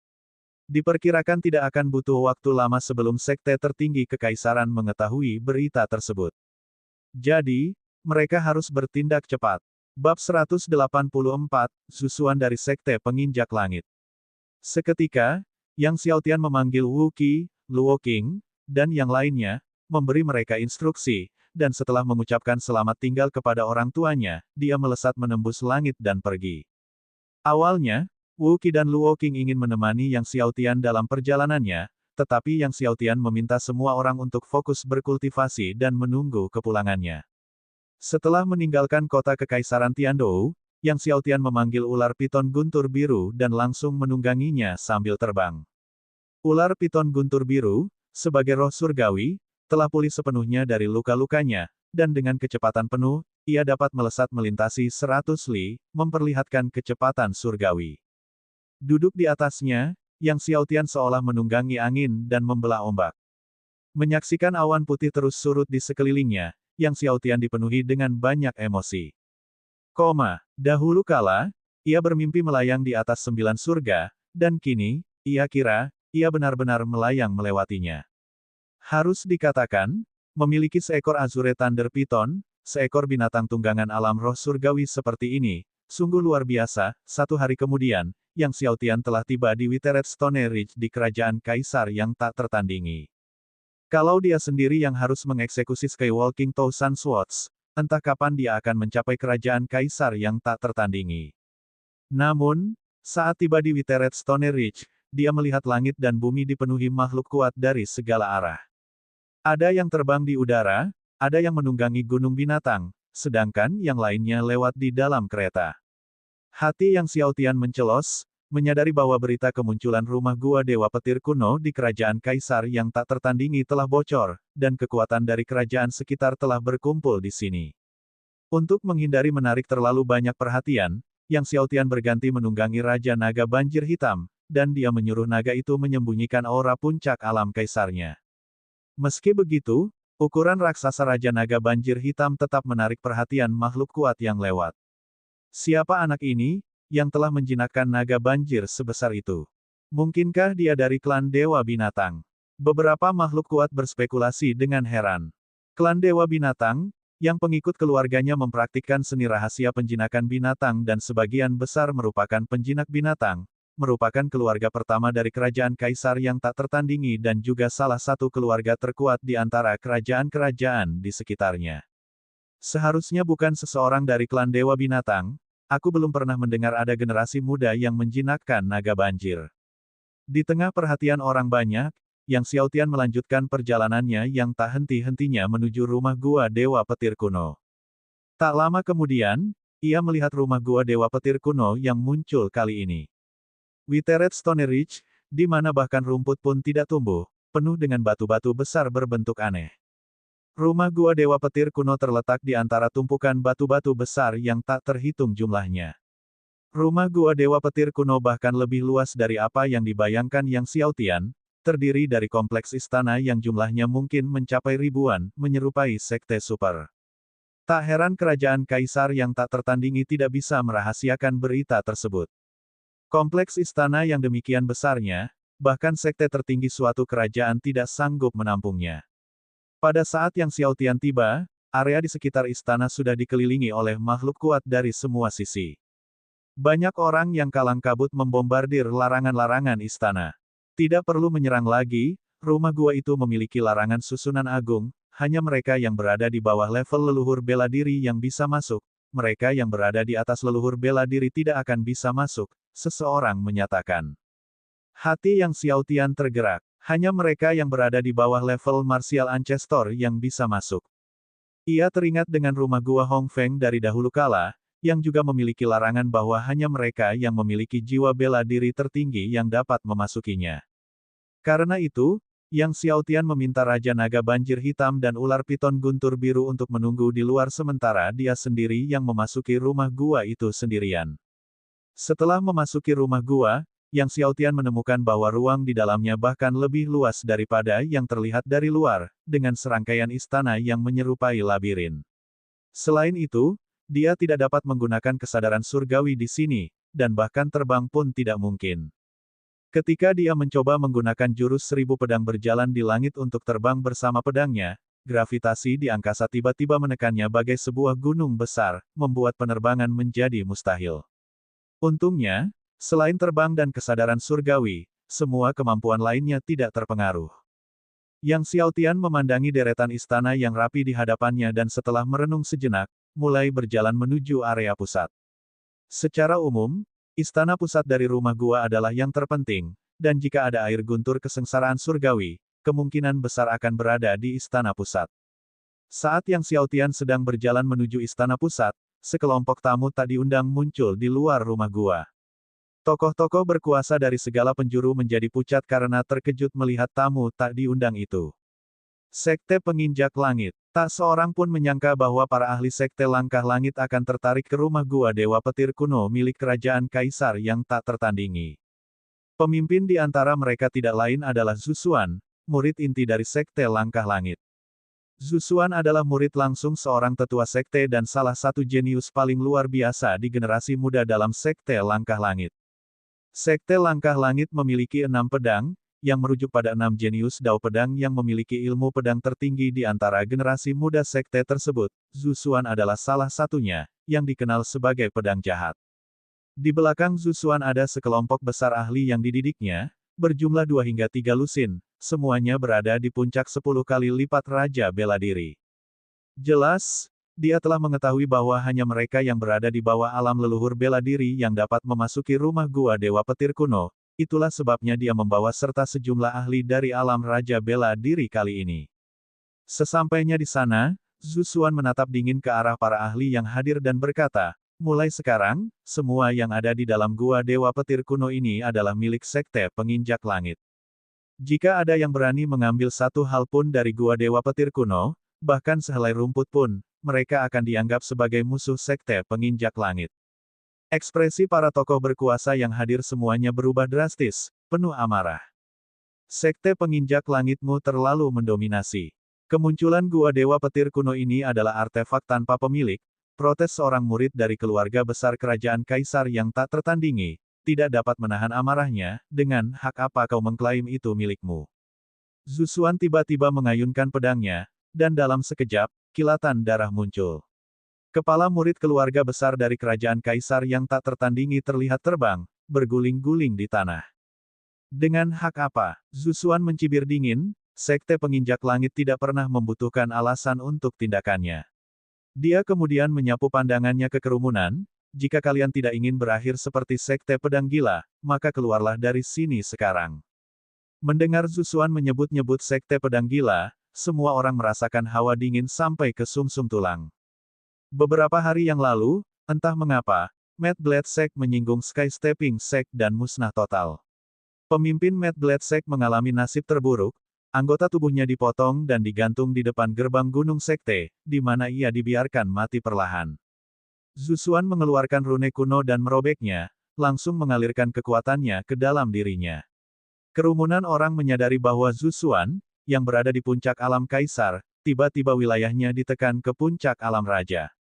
Diperkirakan tidak akan butuh waktu lama sebelum sekte tertinggi kekaisaran mengetahui berita tersebut. Jadi, mereka harus bertindak cepat. Bab 184, Susuan dari Sekte Penginjak Langit. Seketika, Yang Xiaotian memanggil Wu Qi, Luo Qing, dan yang lainnya, memberi mereka instruksi, dan setelah mengucapkan selamat tinggal kepada orang tuanya, dia melesat menembus langit dan pergi. Awalnya, Wu Qi dan Luo Qing ingin menemani Yang Xiaotian dalam perjalanannya, tetapi Yang Xiaotian meminta semua orang untuk fokus berkultivasi dan menunggu kepulangannya. Setelah meninggalkan kota kekaisaran Tiandou, Yang Xiaotian memanggil ular piton guntur biru dan langsung menungganginya sambil terbang. Ular piton guntur biru, sebagai roh surgawi, telah pulih sepenuhnya dari luka-lukanya, dan dengan kecepatan penuh, ia dapat melesat melintasi 100 li, memperlihatkan kecepatan surgawi. Duduk di atasnya, Yang Xiaotian seolah menunggangi angin dan membelah ombak. Menyaksikan awan putih terus surut di sekelilingnya, Yang Xiaotian dipenuhi dengan banyak emosi. Dahulu kala, ia bermimpi melayang di atas 9 surga, dan kini, ia kira, ia benar-benar melayang melewatinya. Harus dikatakan, memiliki seekor Azure Thunder Python, seekor binatang tunggangan alam roh surgawi seperti ini, sungguh luar biasa. Satu hari kemudian, Yang Xiaotian telah tiba di Withered Stone Ridge di kerajaan kaisar yang tak tertandingi. Kalau dia sendiri yang harus mengeksekusi Skywalking Thousand Swords, entah kapan dia akan mencapai kerajaan kaisar yang tak tertandingi. Namun, saat tiba di Withered Stone Ridge, dia melihat langit dan bumi dipenuhi makhluk kuat dari segala arah. Ada yang terbang di udara, ada yang menunggangi gunung binatang, sedangkan yang lainnya lewat di dalam kereta. Hati Yang Xiaotian mencelos, menyadari bahwa berita kemunculan rumah gua Dewa Petir kuno di kerajaan kaisar yang tak tertandingi telah bocor, dan kekuatan dari kerajaan sekitar telah berkumpul di sini. Untuk menghindari menarik terlalu banyak perhatian, Yang Xiaotian berganti menunggangi Raja Naga Banjir Hitam, dan dia menyuruh naga itu menyembunyikan aura puncak alam kaisarnya. Meski begitu, ukuran raksasa Raja Naga Banjir Hitam tetap menarik perhatian makhluk kuat yang lewat. Siapa anak ini, yang telah menjinakkan naga banjir sebesar itu? Mungkinkah dia dari klan Dewa Binatang? Beberapa makhluk kuat berspekulasi dengan heran. Klan Dewa Binatang, yang pengikut keluarganya mempraktikkan seni rahasia penjinakan binatang dan sebagian besar merupakan penjinak binatang, merupakan keluarga pertama dari kerajaan kaisar yang tak tertandingi dan juga salah satu keluarga terkuat di antara kerajaan-kerajaan di sekitarnya. Seharusnya bukan seseorang dari klan Dewa Binatang. Aku belum pernah mendengar ada generasi muda yang menjinakkan naga banjir. Di tengah perhatian orang banyak, Yang Xiaotian melanjutkan perjalanannya yang tak henti-hentinya menuju rumah gua Dewa Petir kuno. Tak lama kemudian, ia melihat rumah gua Dewa Petir kuno yang muncul kali ini. Withered Stone Ridge, di mana bahkan rumput pun tidak tumbuh, penuh dengan batu-batu besar berbentuk aneh. Rumah gua Dewa Petir kuno terletak di antara tumpukan batu-batu besar yang tak terhitung jumlahnya. Rumah gua Dewa Petir kuno bahkan lebih luas dari apa yang dibayangkan Yang Xiaotian, terdiri dari kompleks istana yang jumlahnya mungkin mencapai ribuan, menyerupai sekte super. Tak heran kerajaan kaisar yang tak tertandingi tidak bisa merahasiakan berita tersebut. Kompleks istana yang demikian besarnya, bahkan sekte tertinggi suatu kerajaan tidak sanggup menampungnya. Pada saat Yang Xiaotian tiba, area di sekitar istana sudah dikelilingi oleh makhluk kuat dari semua sisi. Banyak orang yang kalang kabut membombardir larangan-larangan istana. Tidak perlu menyerang lagi, rumah gua itu memiliki larangan susunan agung, hanya mereka yang berada di bawah level leluhur bela diri yang bisa masuk, mereka yang berada di atas leluhur bela diri tidak akan bisa masuk, seseorang menyatakan. Hati Yang Xiaotian tergerak. Hanya mereka yang berada di bawah level Martial Ancestor yang bisa masuk. Ia teringat dengan rumah gua Hong Feng dari dahulu kala, yang juga memiliki larangan bahwa hanya mereka yang memiliki jiwa bela diri tertinggi yang dapat memasukinya. Karena itu, Yang Xiaotian meminta Raja Naga Banjir Hitam dan Ular Piton Guntur Biru untuk menunggu di luar sementara dia sendiri yang memasuki rumah gua itu sendirian. Setelah memasuki rumah gua, Yang Xiaotian menemukan bahwa ruang di dalamnya bahkan lebih luas daripada yang terlihat dari luar, dengan serangkaian istana yang menyerupai labirin. Selain itu, dia tidak dapat menggunakan kesadaran surgawi di sini, dan bahkan terbang pun tidak mungkin. Ketika dia mencoba menggunakan jurus 1000 pedang berjalan di langit untuk terbang bersama pedangnya, gravitasi di angkasa tiba-tiba menekannya bagai sebuah gunung besar, membuat penerbangan menjadi mustahil. Untungnya, selain terbang dan kesadaran surgawi, semua kemampuan lainnya tidak terpengaruh. Yang Xiaotian memandangi deretan istana yang rapi di hadapannya dan setelah merenung sejenak, mulai berjalan menuju area pusat. Secara umum, istana pusat dari rumah gua adalah yang terpenting, dan jika ada air guntur kesengsaraan surgawi, kemungkinan besar akan berada di istana pusat. Saat Yang Xiaotian sedang berjalan menuju istana pusat, sekelompok tamu tak diundang muncul di luar rumah gua. Tokoh-tokoh berkuasa dari segala penjuru menjadi pucat karena terkejut melihat tamu tak diundang itu. Sekte Penginjak Langit. Tak seorang pun menyangka bahwa para ahli sekte langkah langit akan tertarik ke rumah gua Dewa Petir kuno milik kerajaan kaisar yang tak tertandingi. Pemimpin di antara mereka tidak lain adalah Zhu Xuan, murid inti dari Sekte Langkah Langit. Zhu Xuan adalah murid langsung seorang tetua sekte dan salah satu jenius paling luar biasa di generasi muda dalam Sekte Langkah Langit. Sekte Langkah Langit memiliki 6 pedang, yang merujuk pada 6 jenius Dao Pedang yang memiliki ilmu pedang tertinggi di antara generasi muda sekte tersebut. Zhu Xuan adalah salah satunya, yang dikenal sebagai pedang jahat. Di belakang Zhu Xuan ada sekelompok besar ahli yang dididiknya, berjumlah 2 hingga 3 lusin, semuanya berada di puncak 10 kali lipat Raja Bela Diri. Jelas, dia telah mengetahui bahwa hanya mereka yang berada di bawah alam leluhur bela diri yang dapat memasuki rumah gua Dewa Petir kuno, itulah sebabnya dia membawa serta sejumlah ahli dari alam Raja Bela Diri kali ini. Sesampainya di sana, Zhu Xuan menatap dingin ke arah para ahli yang hadir dan berkata, mulai sekarang, semua yang ada di dalam gua Dewa Petir kuno ini adalah milik Sekte Penginjak Langit. Jika ada yang berani mengambil satu hal pun dari gua Dewa Petir kuno, bahkan sehelai rumput pun, mereka akan dianggap sebagai musuh Sekte Penginjak Langit. Ekspresi para tokoh berkuasa yang hadir semuanya berubah drastis, penuh amarah. Sekte Penginjak Langitmu terlalu mendominasi. Kemunculan gua Dewa Petir kuno ini adalah artefak tanpa pemilik, protes seorang murid dari keluarga besar kerajaan kaisar yang tak tertandingi, tidak dapat menahan amarahnya, dengan hak apa kau mengklaim itu milikmu. Zhu Xuan tiba-tiba mengayunkan pedangnya, dan dalam sekejap, kilatan darah muncul. Kepala murid keluarga besar dari kerajaan kaisar yang tak tertandingi terlihat terbang, berguling-guling di tanah. Dengan hak apa? Zhu Xuan mencibir dingin, Sekte Penginjak Langit tidak pernah membutuhkan alasan untuk tindakannya. Dia kemudian menyapu pandangannya ke kerumunan, jika kalian tidak ingin berakhir seperti Sekte Pedang Gila, maka keluarlah dari sini sekarang. Mendengar Zhu Xuan menyebut-nyebut Sekte Pedang Gila, semua orang merasakan hawa dingin sampai ke sumsum tulang. Beberapa hari yang lalu, entah mengapa, Mad Blade Sect menyinggung Sky Stepping Sect dan musnah total. Pemimpin Mad Blade Sect mengalami nasib terburuk, anggota tubuhnya dipotong dan digantung di depan gerbang Gunung Sekte, di mana ia dibiarkan mati perlahan. Zhu Xuan mengeluarkan rune kuno dan merobeknya, langsung mengalirkan kekuatannya ke dalam dirinya. Kerumunan orang menyadari bahwa Zhu Xuan, yang berada di puncak alam kaisar, tiba-tiba wilayahnya ditekan ke puncak alam raja.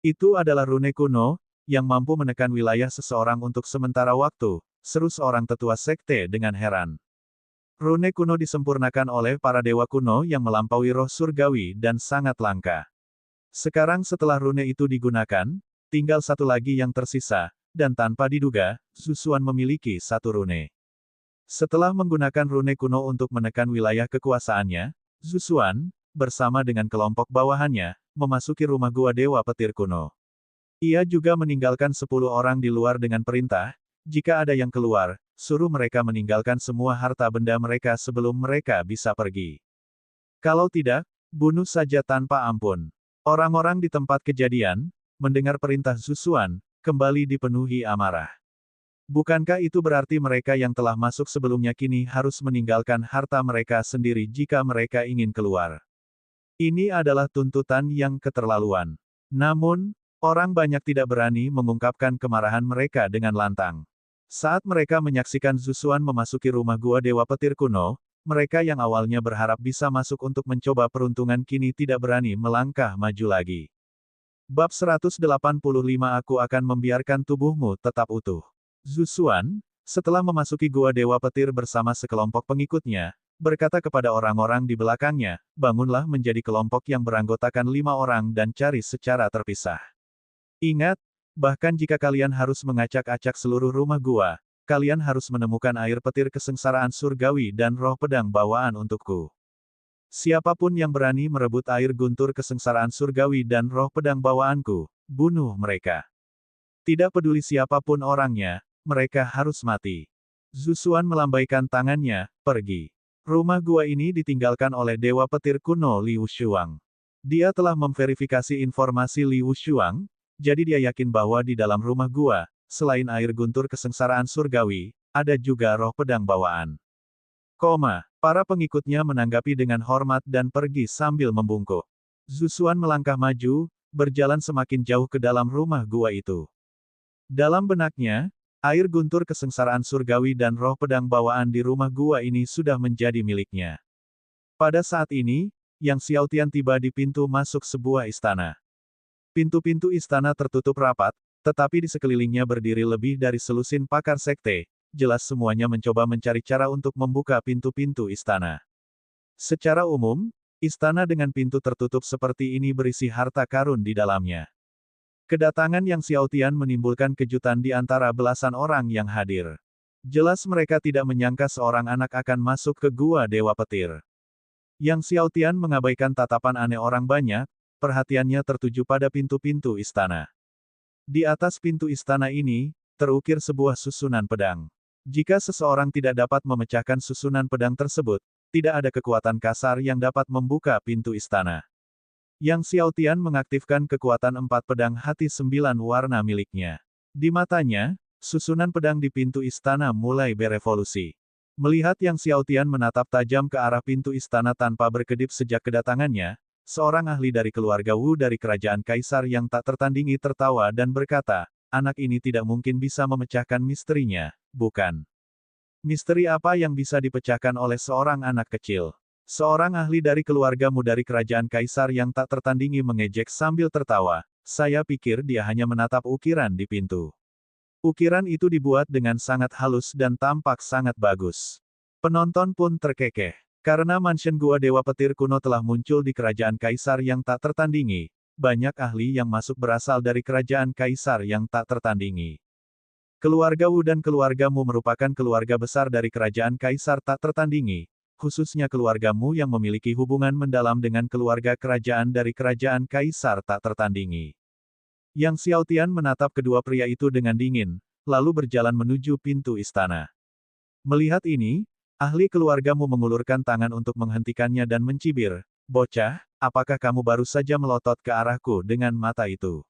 Itu adalah rune kuno, yang mampu menekan wilayah seseorang untuk sementara waktu, seru seorang tetua sekte dengan heran. Rune kuno disempurnakan oleh para dewa kuno yang melampaui roh surgawi dan sangat langka. Sekarang setelah rune itu digunakan, tinggal satu lagi yang tersisa, dan tanpa diduga, Zhu Xuan memiliki satu rune. Setelah menggunakan rune kuno untuk menekan wilayah kekuasaannya, Zhu Xuan, bersama dengan kelompok bawahannya, memasuki rumah gua Dewa Petir kuno. Ia juga meninggalkan 10 orang di luar dengan perintah, jika ada yang keluar, suruh mereka meninggalkan semua harta benda mereka sebelum mereka bisa pergi. Kalau tidak, bunuh saja tanpa ampun. Orang-orang di tempat kejadian, mendengar perintah Zhu Xuan, kembali dipenuhi amarah. Bukankah itu berarti mereka yang telah masuk sebelumnya kini harus meninggalkan harta mereka sendiri jika mereka ingin keluar? Ini adalah tuntutan yang keterlaluan. Namun, orang banyak tidak berani mengungkapkan kemarahan mereka dengan lantang. Saat mereka menyaksikan Zhu Xuan memasuki rumah gua Dewa Petir kuno, mereka yang awalnya berharap bisa masuk untuk mencoba peruntungan kini tidak berani melangkah maju lagi. Bab 185 Aku akan membiarkan tubuhmu tetap utuh. Zhu Xuan, setelah memasuki gua Dewa Petir bersama sekelompok pengikutnya, berkata kepada orang-orang di belakangnya, bangunlah menjadi kelompok yang beranggotakan 5 orang dan cari secara terpisah. Ingat, bahkan jika kalian harus mengacak-acak seluruh rumah gua, kalian harus menemukan air petir kesengsaraan surgawi dan roh pedang bawaan untukku. Siapapun yang berani merebut air guntur kesengsaraan surgawi dan roh pedang bawaanku, bunuh mereka. Tidak peduli siapapun orangnya, mereka harus mati. Zhu Xuan melambaikan tangannya, pergi. Rumah gua ini ditinggalkan oleh Dewa Petir kuno Liu Shuang. Dia telah memverifikasi informasi Liu Shuang, jadi dia yakin bahwa di dalam rumah gua, selain air guntur kesengsaraan surgawi, ada juga roh pedang bawaan. Para pengikutnya menanggapi dengan hormat dan pergi sambil membungkuk. Zhu Xuan melangkah maju, berjalan semakin jauh ke dalam rumah gua itu. Dalam benaknya, air guntur kesengsaraan surgawi dan roh pedang bawaan di rumah gua ini sudah menjadi miliknya. Pada saat ini, Yang Xiaotian tiba di pintu masuk sebuah istana. Pintu-pintu istana tertutup rapat, tetapi di sekelilingnya berdiri lebih dari selusin pakar sekte, jelas semuanya mencoba mencari cara untuk membuka pintu-pintu istana. Secara umum, istana dengan pintu tertutup seperti ini berisi harta karun di dalamnya. Kedatangan Yang Xiaotian menimbulkan kejutan di antara belasan orang yang hadir. Jelas mereka tidak menyangka seorang anak akan masuk ke gua Dewa Petir. Yang Xiaotian mengabaikan tatapan aneh orang banyak, perhatiannya tertuju pada pintu-pintu istana. Di atas pintu istana ini, terukir sebuah susunan pedang. Jika seseorang tidak dapat memecahkan susunan pedang tersebut, tidak ada kekuatan kasar yang dapat membuka pintu istana. Yang Xiaotian mengaktifkan kekuatan 4 pedang hati 9 warna miliknya. Di matanya, susunan pedang di pintu istana mulai berevolusi. Melihat Yang Xiaotian menatap tajam ke arah pintu istana tanpa berkedip sejak kedatangannya, seorang ahli dari keluarga Wu dari kerajaan kaisar yang tak tertandingi tertawa dan berkata, anak ini tidak mungkin bisa memecahkan misterinya, bukan? Misteri apa yang bisa dipecahkan oleh seorang anak kecil? Seorang ahli dari keluarga Mu dari kerajaan kaisar yang tak tertandingi mengejek sambil tertawa, saya pikir dia hanya menatap ukiran di pintu. Ukiran itu dibuat dengan sangat halus dan tampak sangat bagus. Penonton pun terkekeh. Karena mansion Gua Dewa Petir kuno telah muncul di kerajaan kaisar yang tak tertandingi, banyak ahli yang masuk berasal dari kerajaan kaisar yang tak tertandingi. Keluarga Wu dan keluarga Mu merupakan keluarga besar dari kerajaan kaisar tak tertandingi, khususnya keluarga Mu yang memiliki hubungan mendalam dengan keluarga kerajaan dari kerajaan kaisar tak tertandingi. Yang Xiaotian menatap kedua pria itu dengan dingin, lalu berjalan menuju pintu istana. Melihat ini, ahli keluargamu mengulurkan tangan untuk menghentikannya dan mencibir, bocah, apakah kamu baru saja melotot ke arahku dengan mata itu?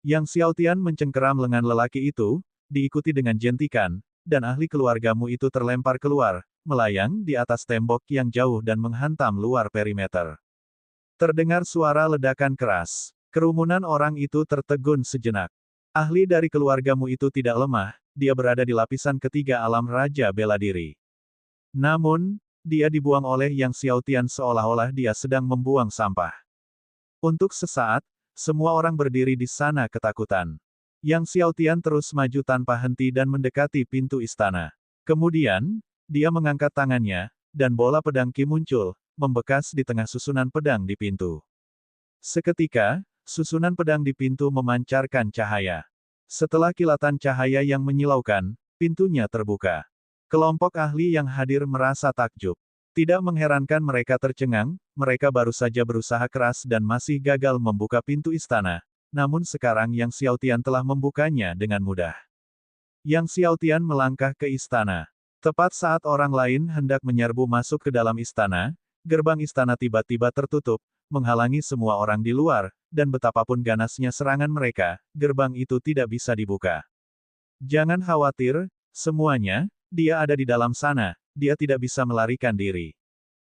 Yang Xiaotian mencengkeram lengan lelaki itu, diikuti dengan jentikan, dan ahli keluargamu itu terlempar keluar, melayang di atas tembok yang jauh dan menghantam luar perimeter. Terdengar suara ledakan keras. Kerumunan orang itu tertegun sejenak. Ahli dari keluargamu itu tidak lemah, dia berada di lapisan ketiga alam Raja Bela Diri. Namun, dia dibuang oleh Yang Xiaotian seolah-olah dia sedang membuang sampah. Untuk sesaat, semua orang berdiri di sana ketakutan. Yang Xiaotian terus maju tanpa henti dan mendekati pintu istana. Kemudian, dia mengangkat tangannya, dan bola pedang Qi muncul, membekas di tengah susunan pedang di pintu. Seketika, susunan pedang di pintu memancarkan cahaya. Setelah kilatan cahaya yang menyilaukan, pintunya terbuka. Kelompok ahli yang hadir merasa takjub. Tidak mengherankan mereka tercengang, mereka baru saja berusaha keras dan masih gagal membuka pintu istana, namun sekarang Yang Xiaotian telah membukanya dengan mudah. Yang Xiaotian melangkah ke istana. Tepat saat orang lain hendak menyerbu masuk ke dalam istana, gerbang istana tiba-tiba tertutup, menghalangi semua orang di luar, dan betapapun ganasnya serangan mereka, gerbang itu tidak bisa dibuka. Jangan khawatir, semuanya, dia ada di dalam sana, dia tidak bisa melarikan diri.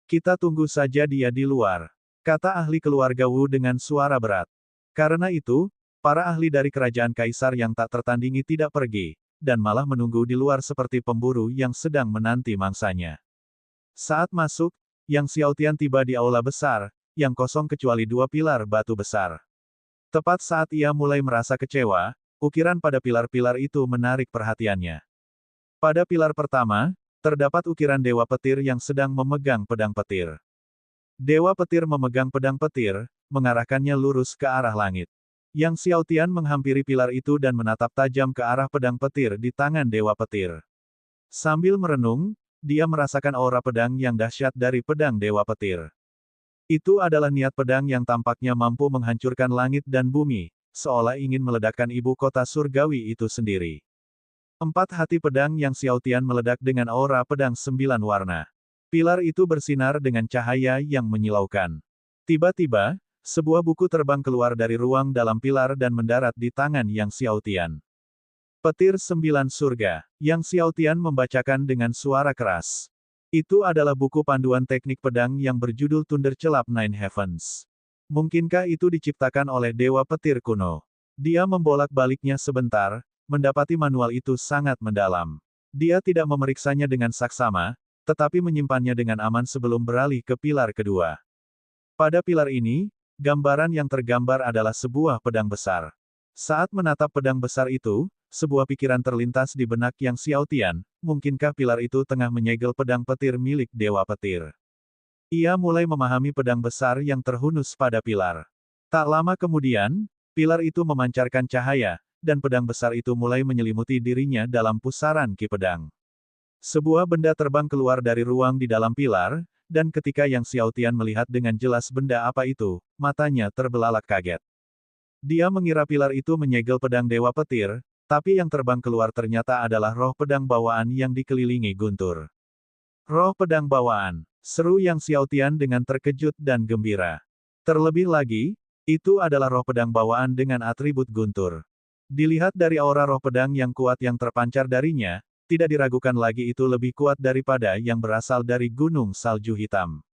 Kita tunggu saja dia di luar, kata ahli keluarga Wu dengan suara berat. Karena itu, para ahli dari kerajaan kaisar yang tak tertandingi tidak pergi, dan malah menunggu di luar seperti pemburu yang sedang menanti mangsanya. Saat masuk, Yang Xiaotian tiba di aula besar, yang kosong kecuali 2 pilar batu besar. Tepat saat ia mulai merasa kecewa, ukiran pada pilar-pilar itu menarik perhatiannya. Pada pilar pertama, terdapat ukiran Dewa Petir yang sedang memegang pedang petir. Dewa Petir memegang pedang petir, mengarahkannya lurus ke arah langit. Yang Xiaotian menghampiri pilar itu dan menatap tajam ke arah pedang petir di tangan Dewa Petir. Sambil merenung, dia merasakan aura pedang yang dahsyat dari pedang Dewa Petir. Itu adalah niat pedang yang tampaknya mampu menghancurkan langit dan bumi, seolah ingin meledakkan ibu kota surgawi itu sendiri. 4 hati pedang Yang Xiaotian meledak dengan aura pedang 9 warna. Pilar itu bersinar dengan cahaya yang menyilaukan. Tiba-tiba, sebuah buku terbang keluar dari ruang dalam pilar dan mendarat di tangan Yang Xiaotian. Petir 9 Surga, Yang Xiaotian membacakan dengan suara keras. Itu adalah buku panduan teknik pedang yang berjudul Thunder Celap Nine Heavens. Mungkinkah itu diciptakan oleh Dewa Petir kuno? Dia membolak-baliknya sebentar, mendapati manual itu sangat mendalam. Dia tidak memeriksanya dengan saksama, tetapi menyimpannya dengan aman sebelum beralih ke pilar kedua. Pada pilar ini, gambaran yang tergambar adalah sebuah pedang besar. Saat menatap pedang besar itu, sebuah pikiran terlintas di benak Yang Xiaotian, mungkinkah pilar itu tengah menyegel pedang petir milik Dewa Petir? Ia mulai memahami pedang besar yang terhunus pada pilar. Tak lama kemudian, pilar itu memancarkan cahaya, dan pedang besar itu mulai menyelimuti dirinya dalam pusaran ki pedang. Sebuah benda terbang keluar dari ruang di dalam pilar, dan ketika Yang Xiaotian melihat dengan jelas benda apa itu, matanya terbelalak kaget. Dia mengira pilar itu menyegel pedang Dewa Petir, tapi yang terbang keluar ternyata adalah roh pedang bawaan yang dikelilingi guntur. Roh pedang bawaan, seru Yang Xiaotian dengan terkejut dan gembira. Terlebih lagi, itu adalah roh pedang bawaan dengan atribut guntur. Dilihat dari aura roh pedang yang kuat yang terpancar darinya, tidak diragukan lagi itu lebih kuat daripada yang berasal dari gunung salju hitam.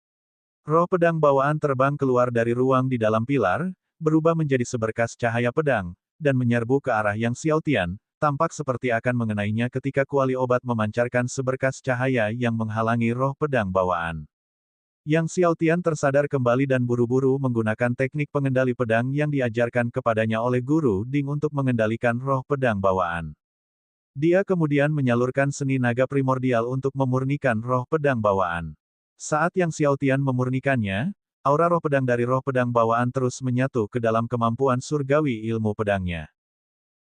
Roh pedang bawaan terbang keluar dari ruang di dalam pilar, berubah menjadi seberkas cahaya pedang, dan menyerbu ke arah Yang Xiaotian, tampak seperti akan mengenainya ketika kuali obat memancarkan seberkas cahaya yang menghalangi roh pedang bawaan. Yang Xiaotian tersadar kembali dan buru-buru menggunakan teknik pengendali pedang yang diajarkan kepadanya oleh Guru Ding untuk mengendalikan roh pedang bawaan. Dia kemudian menyalurkan seni naga primordial untuk memurnikan roh pedang bawaan. Saat Yang Xiaotian memurnikannya, aura roh pedang dari roh pedang bawaan terus menyatu ke dalam kemampuan surgawi ilmu pedangnya.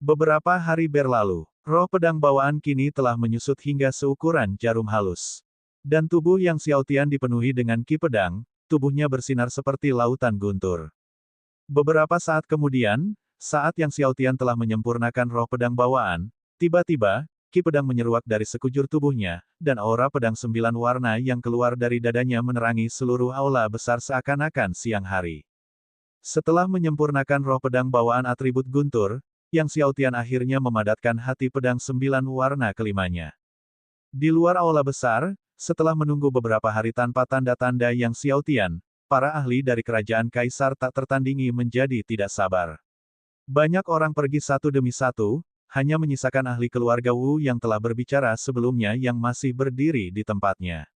Beberapa hari berlalu, roh pedang bawaan kini telah menyusut hingga seukuran jarum halus. Dan tubuh Yang Xiaotian dipenuhi dengan ki pedang, tubuhnya bersinar seperti lautan guntur. Beberapa saat kemudian, saat Yang Xiaotian telah menyempurnakan roh pedang bawaan, tiba-tiba, ki pedang menyeruak dari sekujur tubuhnya, dan aura pedang 9 warna yang keluar dari dadanya menerangi seluruh aula besar seakan-akan siang hari. Setelah menyempurnakan roh pedang bawaan atribut guntur, Yang Xiaotian akhirnya memadatkan hati pedang 9 warna kelimanya. Di luar aula besar, setelah menunggu beberapa hari tanpa tanda-tanda Yang Xiaotian, para ahli dari kerajaan kaisar tak tertandingi menjadi tidak sabar. Banyak orang pergi satu demi satu, hanya menyisakan ahli keluarga Wu yang telah berbicara sebelumnya yang masih berdiri di tempatnya.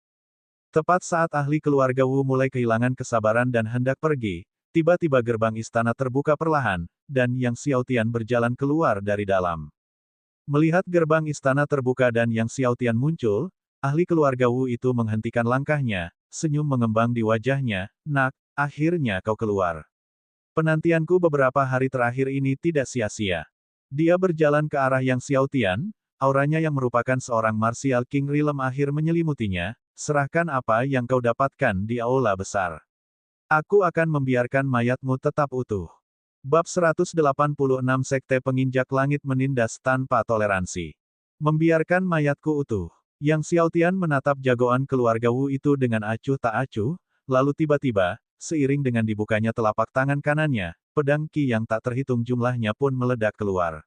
Tepat saat ahli keluarga Wu mulai kehilangan kesabaran dan hendak pergi, tiba-tiba gerbang istana terbuka perlahan, dan Yang Xiaotian berjalan keluar dari dalam. Melihat gerbang istana terbuka dan Yang Xiaotian muncul, ahli keluarga Wu itu menghentikan langkahnya, senyum mengembang di wajahnya, "Nak, akhirnya kau keluar. Penantianku beberapa hari terakhir ini tidak sia-sia." Dia berjalan ke arah Yang Xiaotian, auranya yang merupakan seorang martial king realm akhir menyelimutinya, "Serahkan apa yang kau dapatkan di aula besar. Aku akan membiarkan mayatmu tetap utuh." Bab 186 Sekte Penginjak Langit menindas tanpa toleransi. Membiarkan mayatku utuh. Yang Xiaotian menatap jagoan keluarga Wu itu dengan acuh tak acuh, lalu tiba-tiba, seiring dengan dibukanya telapak tangan kanannya, pedang ki yang tak terhitung jumlahnya pun meledak keluar.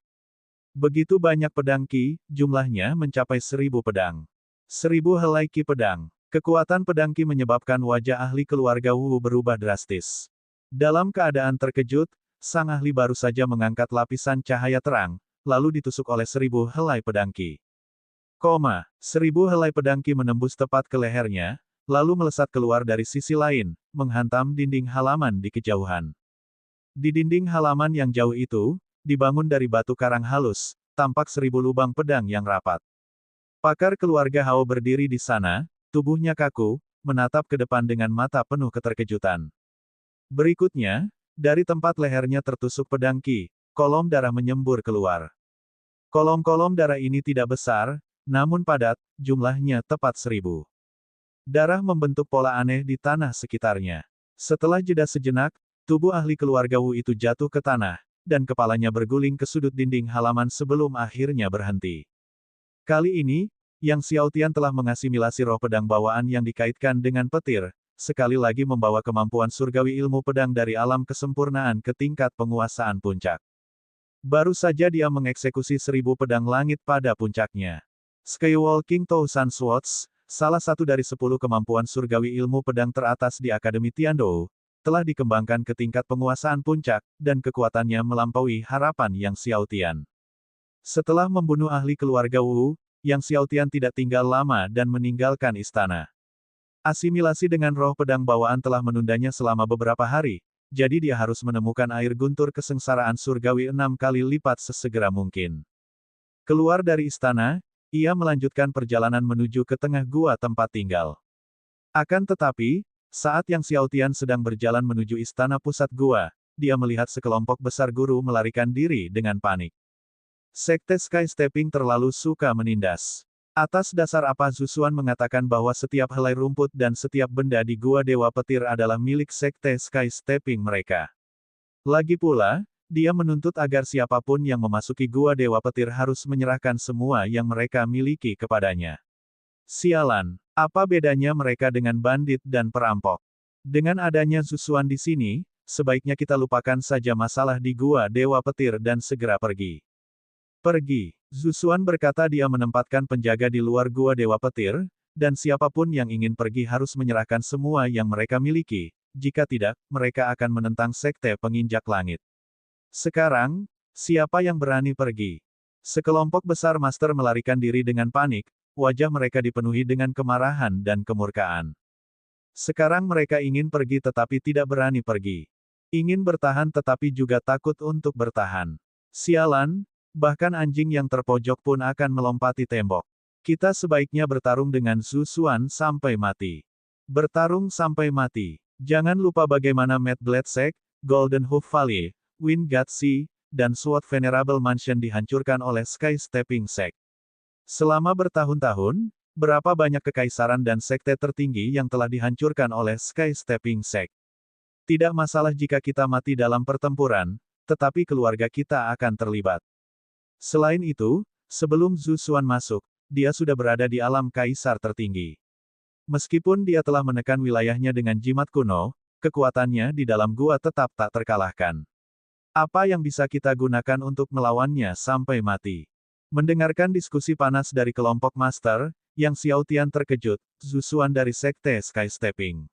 Begitu banyak pedang ki, jumlahnya mencapai 1000 pedang. 1000 helai ki pedang. Kekuatan pedang ki menyebabkan wajah ahli keluarga Wu berubah drastis. Dalam keadaan terkejut, sang ahli baru saja mengangkat lapisan cahaya terang, lalu ditusuk oleh 1000 helai pedang ki. 1000 helai pedang ki menembus tepat ke lehernya, lalu melesat keluar dari sisi lain, menghantam dinding halaman di kejauhan. Di dinding halaman yang jauh itu, dibangun dari batu karang halus, tampak 1000 lubang pedang yang rapat. Pakar keluarga Hao berdiri di sana, tubuhnya kaku, menatap ke depan dengan mata penuh keterkejutan. Berikutnya, dari tempat lehernya tertusuk pedang ki, kolom darah menyembur keluar. Kolom-kolom darah ini tidak besar, namun padat, jumlahnya tepat 1000. Darah membentuk pola aneh di tanah sekitarnya. Setelah jeda sejenak, tubuh ahli keluarga Wu itu jatuh ke tanah, dan kepalanya berguling ke sudut dinding halaman sebelum akhirnya berhenti. Kali ini, Yang Xiaotian telah mengasimilasi roh pedang bawaan yang dikaitkan dengan petir, sekali lagi membawa kemampuan surgawi ilmu pedang dari alam kesempurnaan ke tingkat penguasaan puncak. Baru saja dia mengeksekusi 1000 pedang langit pada puncaknya. Skywalking Thousand Swords, salah satu dari 10 kemampuan surgawi ilmu pedang teratas di Akademi Tiandou, telah dikembangkan ke tingkat penguasaan puncak, dan kekuatannya melampaui harapan Yang Xiaotian. Setelah membunuh ahli keluarga Wu, Yang Xiaotian tidak tinggal lama dan meninggalkan istana. Asimilasi dengan roh pedang bawaan telah menundanya selama beberapa hari, jadi dia harus menemukan air guntur kesengsaraan surgawi 6 kali lipat sesegera mungkin. Keluar dari istana, ia melanjutkan perjalanan menuju ke tengah gua tempat tinggal. Akan tetapi, saat Yang Xiaotian sedang berjalan menuju istana pusat gua, dia melihat sekelompok besar guru melarikan diri dengan panik. Sekte Sky Stepping terlalu suka menindas. Atas dasar apa Zusuan mengatakan bahwa setiap helai rumput dan setiap benda di Gua Dewa Petir adalah milik Sekte Sky Stepping mereka. Lagi pula, dia menuntut agar siapapun yang memasuki Gua Dewa Petir harus menyerahkan semua yang mereka miliki kepadanya. Sialan, apa bedanya mereka dengan bandit dan perampok? Dengan adanya Zusuan di sini, sebaiknya kita lupakan saja masalah di Gua Dewa Petir dan segera pergi. Pergi, Zusuan berkata. Dia menempatkan penjaga di luar Gua Dewa Petir, dan siapapun yang ingin pergi harus menyerahkan semua yang mereka miliki, jika tidak, mereka akan menentang Sekte Penginjak Langit. Sekarang, siapa yang berani pergi? Sekelompok besar master melarikan diri dengan panik, wajah mereka dipenuhi dengan kemarahan dan kemurkaan. Sekarang mereka ingin pergi tetapi tidak berani pergi. Ingin bertahan tetapi juga takut untuk bertahan. Sialan, bahkan anjing yang terpojok pun akan melompati tembok. Kita sebaiknya bertarung dengan Zusuan sampai mati. Bertarung sampai mati. Jangan lupa bagaimana Mad Blade Sect, Golden Hoof Valley, Wind God Sea, dan Sword Venerable Mansion dihancurkan oleh Sky Stepping Sect. Selama bertahun-tahun, berapa banyak kekaisaran dan sekte tertinggi yang telah dihancurkan oleh Sky Stepping Sect. Tidak masalah jika kita mati dalam pertempuran, tetapi keluarga kita akan terlibat. Selain itu, sebelum Zusuan masuk, dia sudah berada di alam kaisar tertinggi. Meskipun dia telah menekan wilayahnya dengan jimat kuno, kekuatannya di dalam gua tetap tak terkalahkan. Apa yang bisa kita gunakan untuk melawannya sampai mati? Mendengarkan diskusi panas dari kelompok master, Yang Xiaotian terkejut, Zusuan dari Sekte Sky Stepping.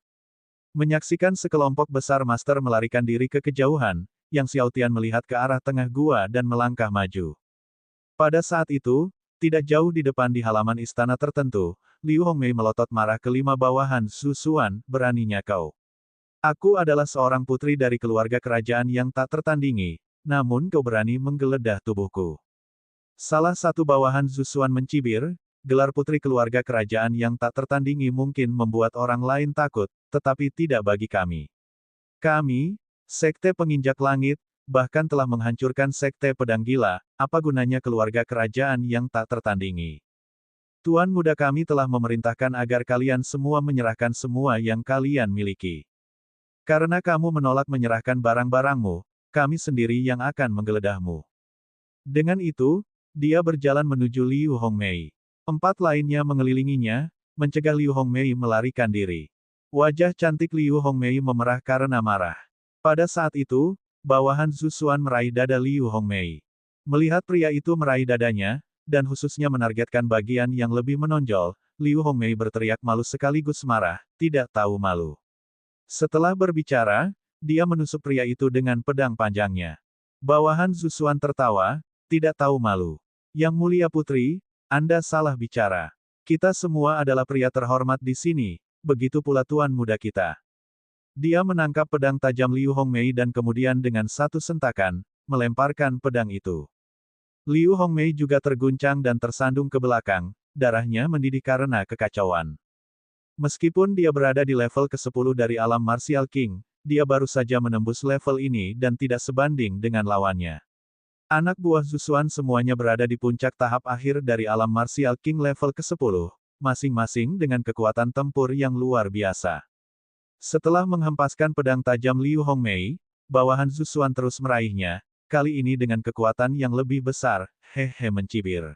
Menyaksikan sekelompok besar master melarikan diri ke kejauhan, Yang Xiaotian melihat ke arah tengah gua dan melangkah maju. Pada saat itu, tidak jauh di depan di halaman istana tertentu, Liu Hongmei melotot marah ke 5 bawahan Zusuan, beraninya kau. Aku adalah seorang putri dari keluarga kerajaan yang tak tertandingi, namun kau berani menggeledah tubuhku. Salah satu bawahan Zusuan mencibir, gelar putri keluarga kerajaan yang tak tertandingi mungkin membuat orang lain takut, tetapi tidak bagi kami. Kami, Sekte Penginjak Langit, bahkan telah menghancurkan Sekte Pedang Gila, apa gunanya keluarga kerajaan yang tak tertandingi. Tuan muda kami telah memerintahkan agar kalian semua menyerahkan semua yang kalian miliki. Karena kamu menolak menyerahkan barang-barangmu, kami sendiri yang akan menggeledahmu. Dengan itu, dia berjalan menuju Liu Hongmei. 4 lainnya mengelilinginya, mencegah Liu Hongmei melarikan diri. Wajah cantik Liu Hongmei memerah karena marah. Pada saat itu, bawahan Zusuan meraih dada Liu Hongmei. Melihat pria itu meraih dadanya, dan khususnya menargetkan bagian yang lebih menonjol, Liu Hongmei berteriak malu sekaligus marah, tidak tahu malu. Setelah berbicara, dia menusuk pria itu dengan pedang panjangnya. Bawahan Zusuan tertawa, tidak tahu malu. Yang mulia putri, Anda salah bicara. Kita semua adalah pria terhormat di sini, begitu pula tuan muda kita. Dia menangkap pedang tajam Liu Hongmei dan kemudian dengan satu sentakan, melemparkan pedang itu. Liu Hongmei juga terguncang dan tersandung ke belakang, darahnya mendidih karena kekacauan. Meskipun dia berada di level ke-10 dari alam Martial King, dia baru saja menembus level ini dan tidak sebanding dengan lawannya. Anak buah Zusuan semuanya berada di puncak tahap akhir dari alam Martial King level ke-10, masing-masing dengan kekuatan tempur yang luar biasa. Setelah menghempaskan pedang tajam Liu Hongmei, bawahan Zusuan terus meraihnya, kali ini dengan kekuatan yang lebih besar, hehe mencibir.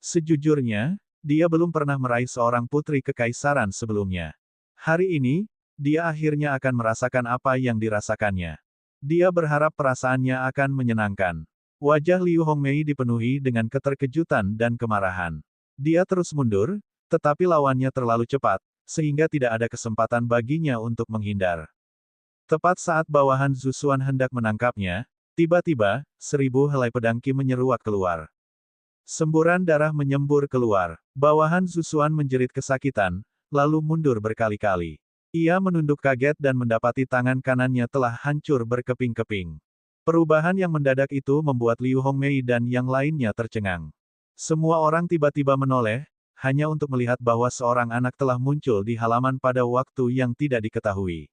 Sejujurnya, dia belum pernah meraih seorang putri kekaisaran sebelumnya. Hari ini, dia akhirnya akan merasakan apa yang dirasakannya. Dia berharap perasaannya akan menyenangkan. Wajah Liu Hongmei dipenuhi dengan keterkejutan dan kemarahan. Dia terus mundur, tetapi lawannya terlalu cepat, sehingga tidak ada kesempatan baginya untuk menghindar. Tepat saat bawahan Zusuan hendak menangkapnya, tiba-tiba, 1000 helai pedang Qi menyeruak keluar. Semburan darah menyembur keluar. Bawahan Zusuan menjerit kesakitan, lalu mundur berkali-kali. Ia menunduk kaget dan mendapati tangan kanannya telah hancur berkeping-keping. Perubahan yang mendadak itu membuat Liu Hongmei dan yang lainnya tercengang. Semua orang tiba-tiba menoleh, hanya untuk melihat bahwa seorang anak telah muncul di halaman pada waktu yang tidak diketahui.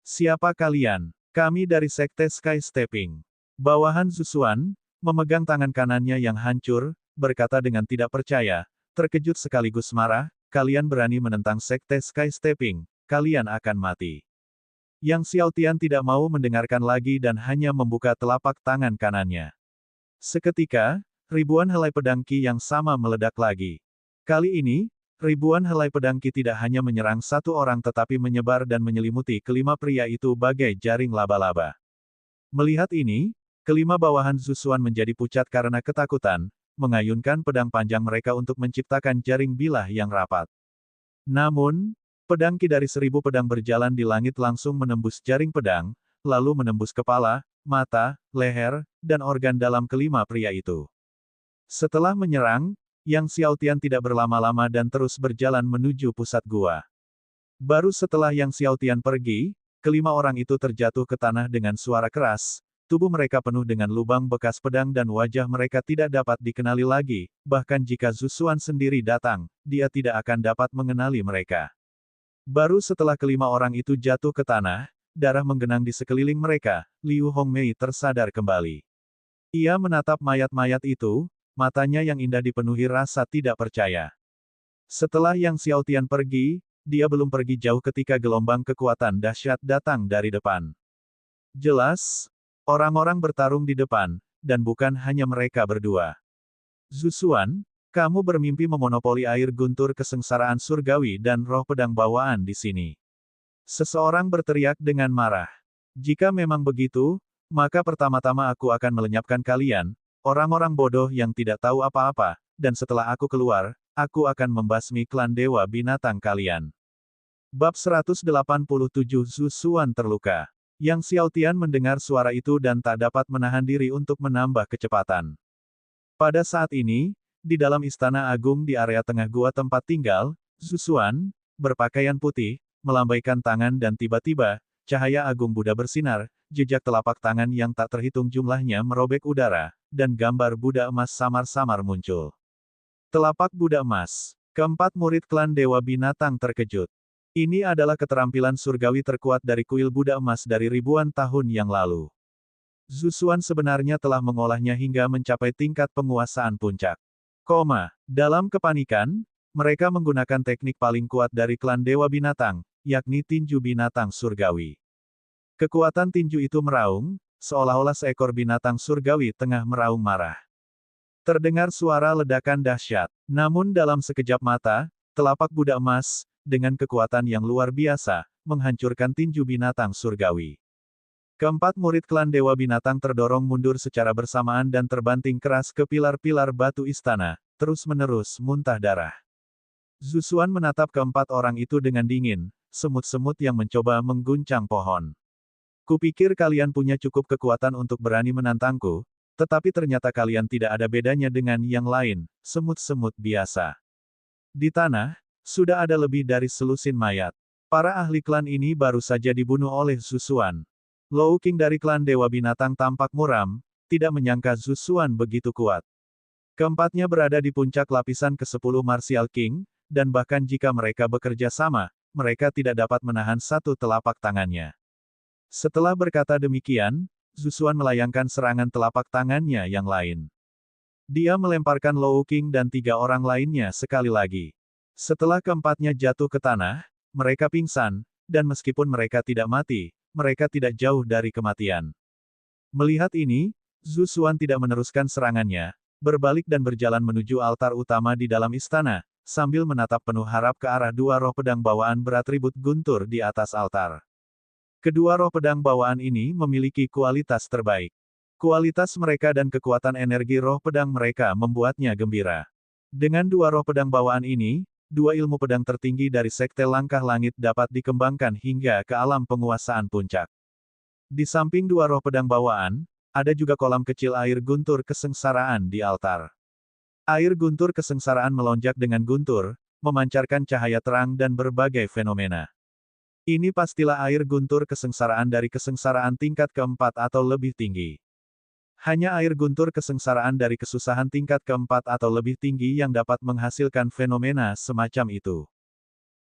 Siapa kalian? Kami dari Sekte Sky Stepping. Bawahan Zusuan, memegang tangan kanannya yang hancur, berkata dengan tidak percaya, terkejut sekaligus marah, kalian berani menentang Sekte Sky Stepping, kalian akan mati. Yang Xiaotian tidak mau mendengarkan lagi dan hanya membuka telapak tangan kanannya. Seketika, ribuan helai pedang Qi yang sama meledak lagi. Kali ini, ribuan helai pedang Qi tidak hanya menyerang satu orang tetapi menyebar dan menyelimuti kelima pria itu bagai jaring laba-laba. Melihat ini, kelima bawahan Zusuan menjadi pucat karena ketakutan, mengayunkan pedang panjang mereka untuk menciptakan jaring bilah yang rapat. Namun, pedang Qi dari 1000 pedang berjalan di langit langsung menembus jaring pedang, lalu menembus kepala, mata, leher, dan organ dalam kelima pria itu. Setelah menyerang, Yang Xiaotian tidak berlama-lama dan terus berjalan menuju pusat gua. Baru setelah Yang Xiaotian pergi, kelima orang itu terjatuh ke tanah dengan suara keras, tubuh mereka penuh dengan lubang bekas pedang dan wajah mereka tidak dapat dikenali lagi, bahkan jika Zusuan sendiri datang, dia tidak akan dapat mengenali mereka. Baru setelah kelima orang itu jatuh ke tanah, darah menggenang di sekeliling mereka, Liu Hongmei tersadar kembali. Ia menatap mayat-mayat itu, matanya yang indah dipenuhi rasa tidak percaya. Setelah Yang Xiaotian pergi, dia belum pergi jauh ketika gelombang kekuatan dahsyat datang dari depan. Jelas, orang-orang bertarung di depan, dan bukan hanya mereka berdua. Zusuan, kamu bermimpi memonopoli air guntur kesengsaraan surgawi dan roh pedang bawaan di sini. Seseorang berteriak dengan marah. Jika memang begitu, maka pertama-tama aku akan melenyapkan kalian, orang-orang bodoh yang tidak tahu apa-apa, dan setelah aku keluar, aku akan membasmi klan Dewa Binatang kalian. Bab 187 Zusuan terluka. Yang Xiaotian mendengar suara itu dan tak dapat menahan diri untuk menambah kecepatan. Pada saat ini, di dalam Istana Agung di area tengah gua tempat tinggal, Zusuan, berpakaian putih, melambaikan tangan dan tiba-tiba, cahaya agung Buddha bersinar, jejak telapak tangan yang tak terhitung jumlahnya merobek udara, dan gambar Buddha emas samar-samar muncul. Telapak Buddha emas. Keempat murid klan Dewa Binatang terkejut. Ini adalah keterampilan surgawi terkuat dari kuil Buddha emas dari ribuan tahun yang lalu. Zusuan sebenarnya telah mengolahnya hingga mencapai tingkat penguasaan puncak. Dalam kepanikan, mereka menggunakan teknik paling kuat dari klan Dewa Binatang, yakni tinju binatang surgawi. Kekuatan tinju itu meraung, seolah-olah seekor binatang surgawi tengah meraung marah. Terdengar suara ledakan dahsyat. Namun dalam sekejap mata, telapak Buddha emas, dengan kekuatan yang luar biasa, menghancurkan tinju binatang surgawi. Keempat murid klan Dewa Binatang terdorong mundur secara bersamaan dan terbanting keras ke pilar-pilar batu istana, terus-menerus muntah darah. Zusuan menatap keempat orang itu dengan dingin, semut-semut yang mencoba mengguncang pohon. Kupikir kalian punya cukup kekuatan untuk berani menantangku, tetapi ternyata kalian tidak ada bedanya dengan yang lain, semut-semut biasa. Di tanah, sudah ada lebih dari selusin mayat. Para ahli klan ini baru saja dibunuh oleh Zusuan. Lou King dari klan Dewa Binatang tampak muram, tidak menyangka Zusuan begitu kuat. Keempatnya berada di puncak lapisan ke-10 Martial King, dan bahkan jika mereka bekerja sama, mereka tidak dapat menahan satu telapak tangannya. Setelah berkata demikian, Zusuan melayangkan serangan telapak tangannya yang lain. Dia melemparkan Lou King dan 3 orang lainnya sekali lagi. Setelah keempatnya jatuh ke tanah, mereka pingsan, dan meskipun mereka tidak mati, mereka tidak jauh dari kematian. Melihat ini, Zusuan tidak meneruskan serangannya, berbalik dan berjalan menuju altar utama di dalam istana, sambil menatap penuh harap ke arah 2 roh pedang bawaan beratribut guntur di atas altar. Kedua roh pedang bawaan ini memiliki kualitas terbaik. Kualitas mereka dan kekuatan energi roh pedang mereka membuatnya gembira. Dengan 2 roh pedang bawaan ini, 2 ilmu pedang tertinggi dari Sekte Langkah Langit dapat dikembangkan hingga ke alam penguasaan puncak. Di samping 2 roh pedang bawaan, ada juga kolam kecil air guntur kesengsaraan di altar. Air guntur kesengsaraan melonjak dengan guntur, memancarkan cahaya terang dan berbagai fenomena. Ini pastilah air guntur kesengsaraan dari kesengsaraan tingkat keempat atau lebih tinggi. Hanya air guntur kesengsaraan dari kesusahan tingkat keempat atau lebih tinggi yang dapat menghasilkan fenomena semacam itu.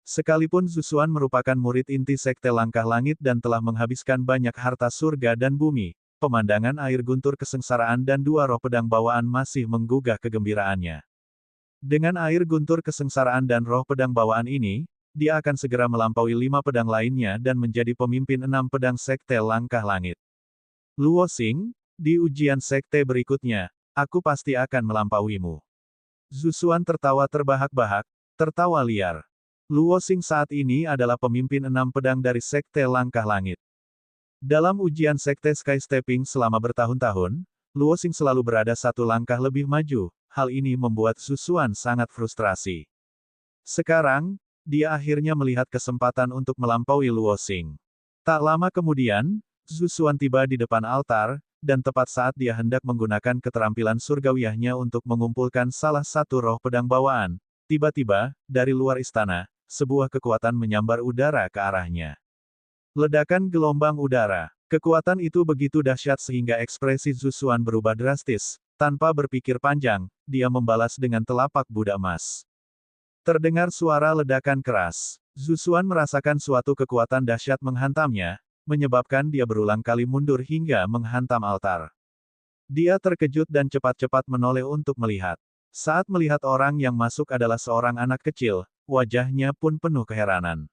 Sekalipun Zusuan merupakan murid inti Sekte Langkah Langit dan telah menghabiskan banyak harta surga dan bumi, pemandangan air guntur kesengsaraan dan dua roh pedang bawaan masih menggugah kegembiraannya. Dengan air guntur kesengsaraan dan roh pedang bawaan ini, dia akan segera melampaui 5 pedang lainnya dan menjadi pemimpin 6 pedang Sekte Langkah Langit. Luo Xing, di ujian sekte berikutnya, aku pasti akan melampauimu. Zusuan tertawa terbahak-bahak, tertawa liar. Luo Xing saat ini adalah pemimpin 6 pedang dari Sekte Langkah Langit. Dalam ujian sekte Sky Stepping selama bertahun-tahun, Luo Xing selalu berada satu langkah lebih maju, hal ini membuat Zusuan sangat frustrasi. Sekarang, dia akhirnya melihat kesempatan untuk melampaui Luo Xing. Tak lama kemudian, Zusuan tiba di depan altar, dan tepat saat dia hendak menggunakan keterampilan surgawiyahnya untuk mengumpulkan salah satu roh pedang bawaan, tiba-tiba, dari luar istana, sebuah kekuatan menyambar udara ke arahnya. Ledakan gelombang udara. Kekuatan itu begitu dahsyat sehingga ekspresi Zusuan berubah drastis. Tanpa berpikir panjang, dia membalas dengan telapak budak emas. Terdengar suara ledakan keras. Zusuan merasakan suatu kekuatan dahsyat menghantamnya, menyebabkan dia berulang kali mundur hingga menghantam altar. Dia terkejut dan cepat-cepat menoleh untuk melihat. Saat melihat orang yang masuk adalah seorang anak kecil, wajahnya pun penuh keheranan.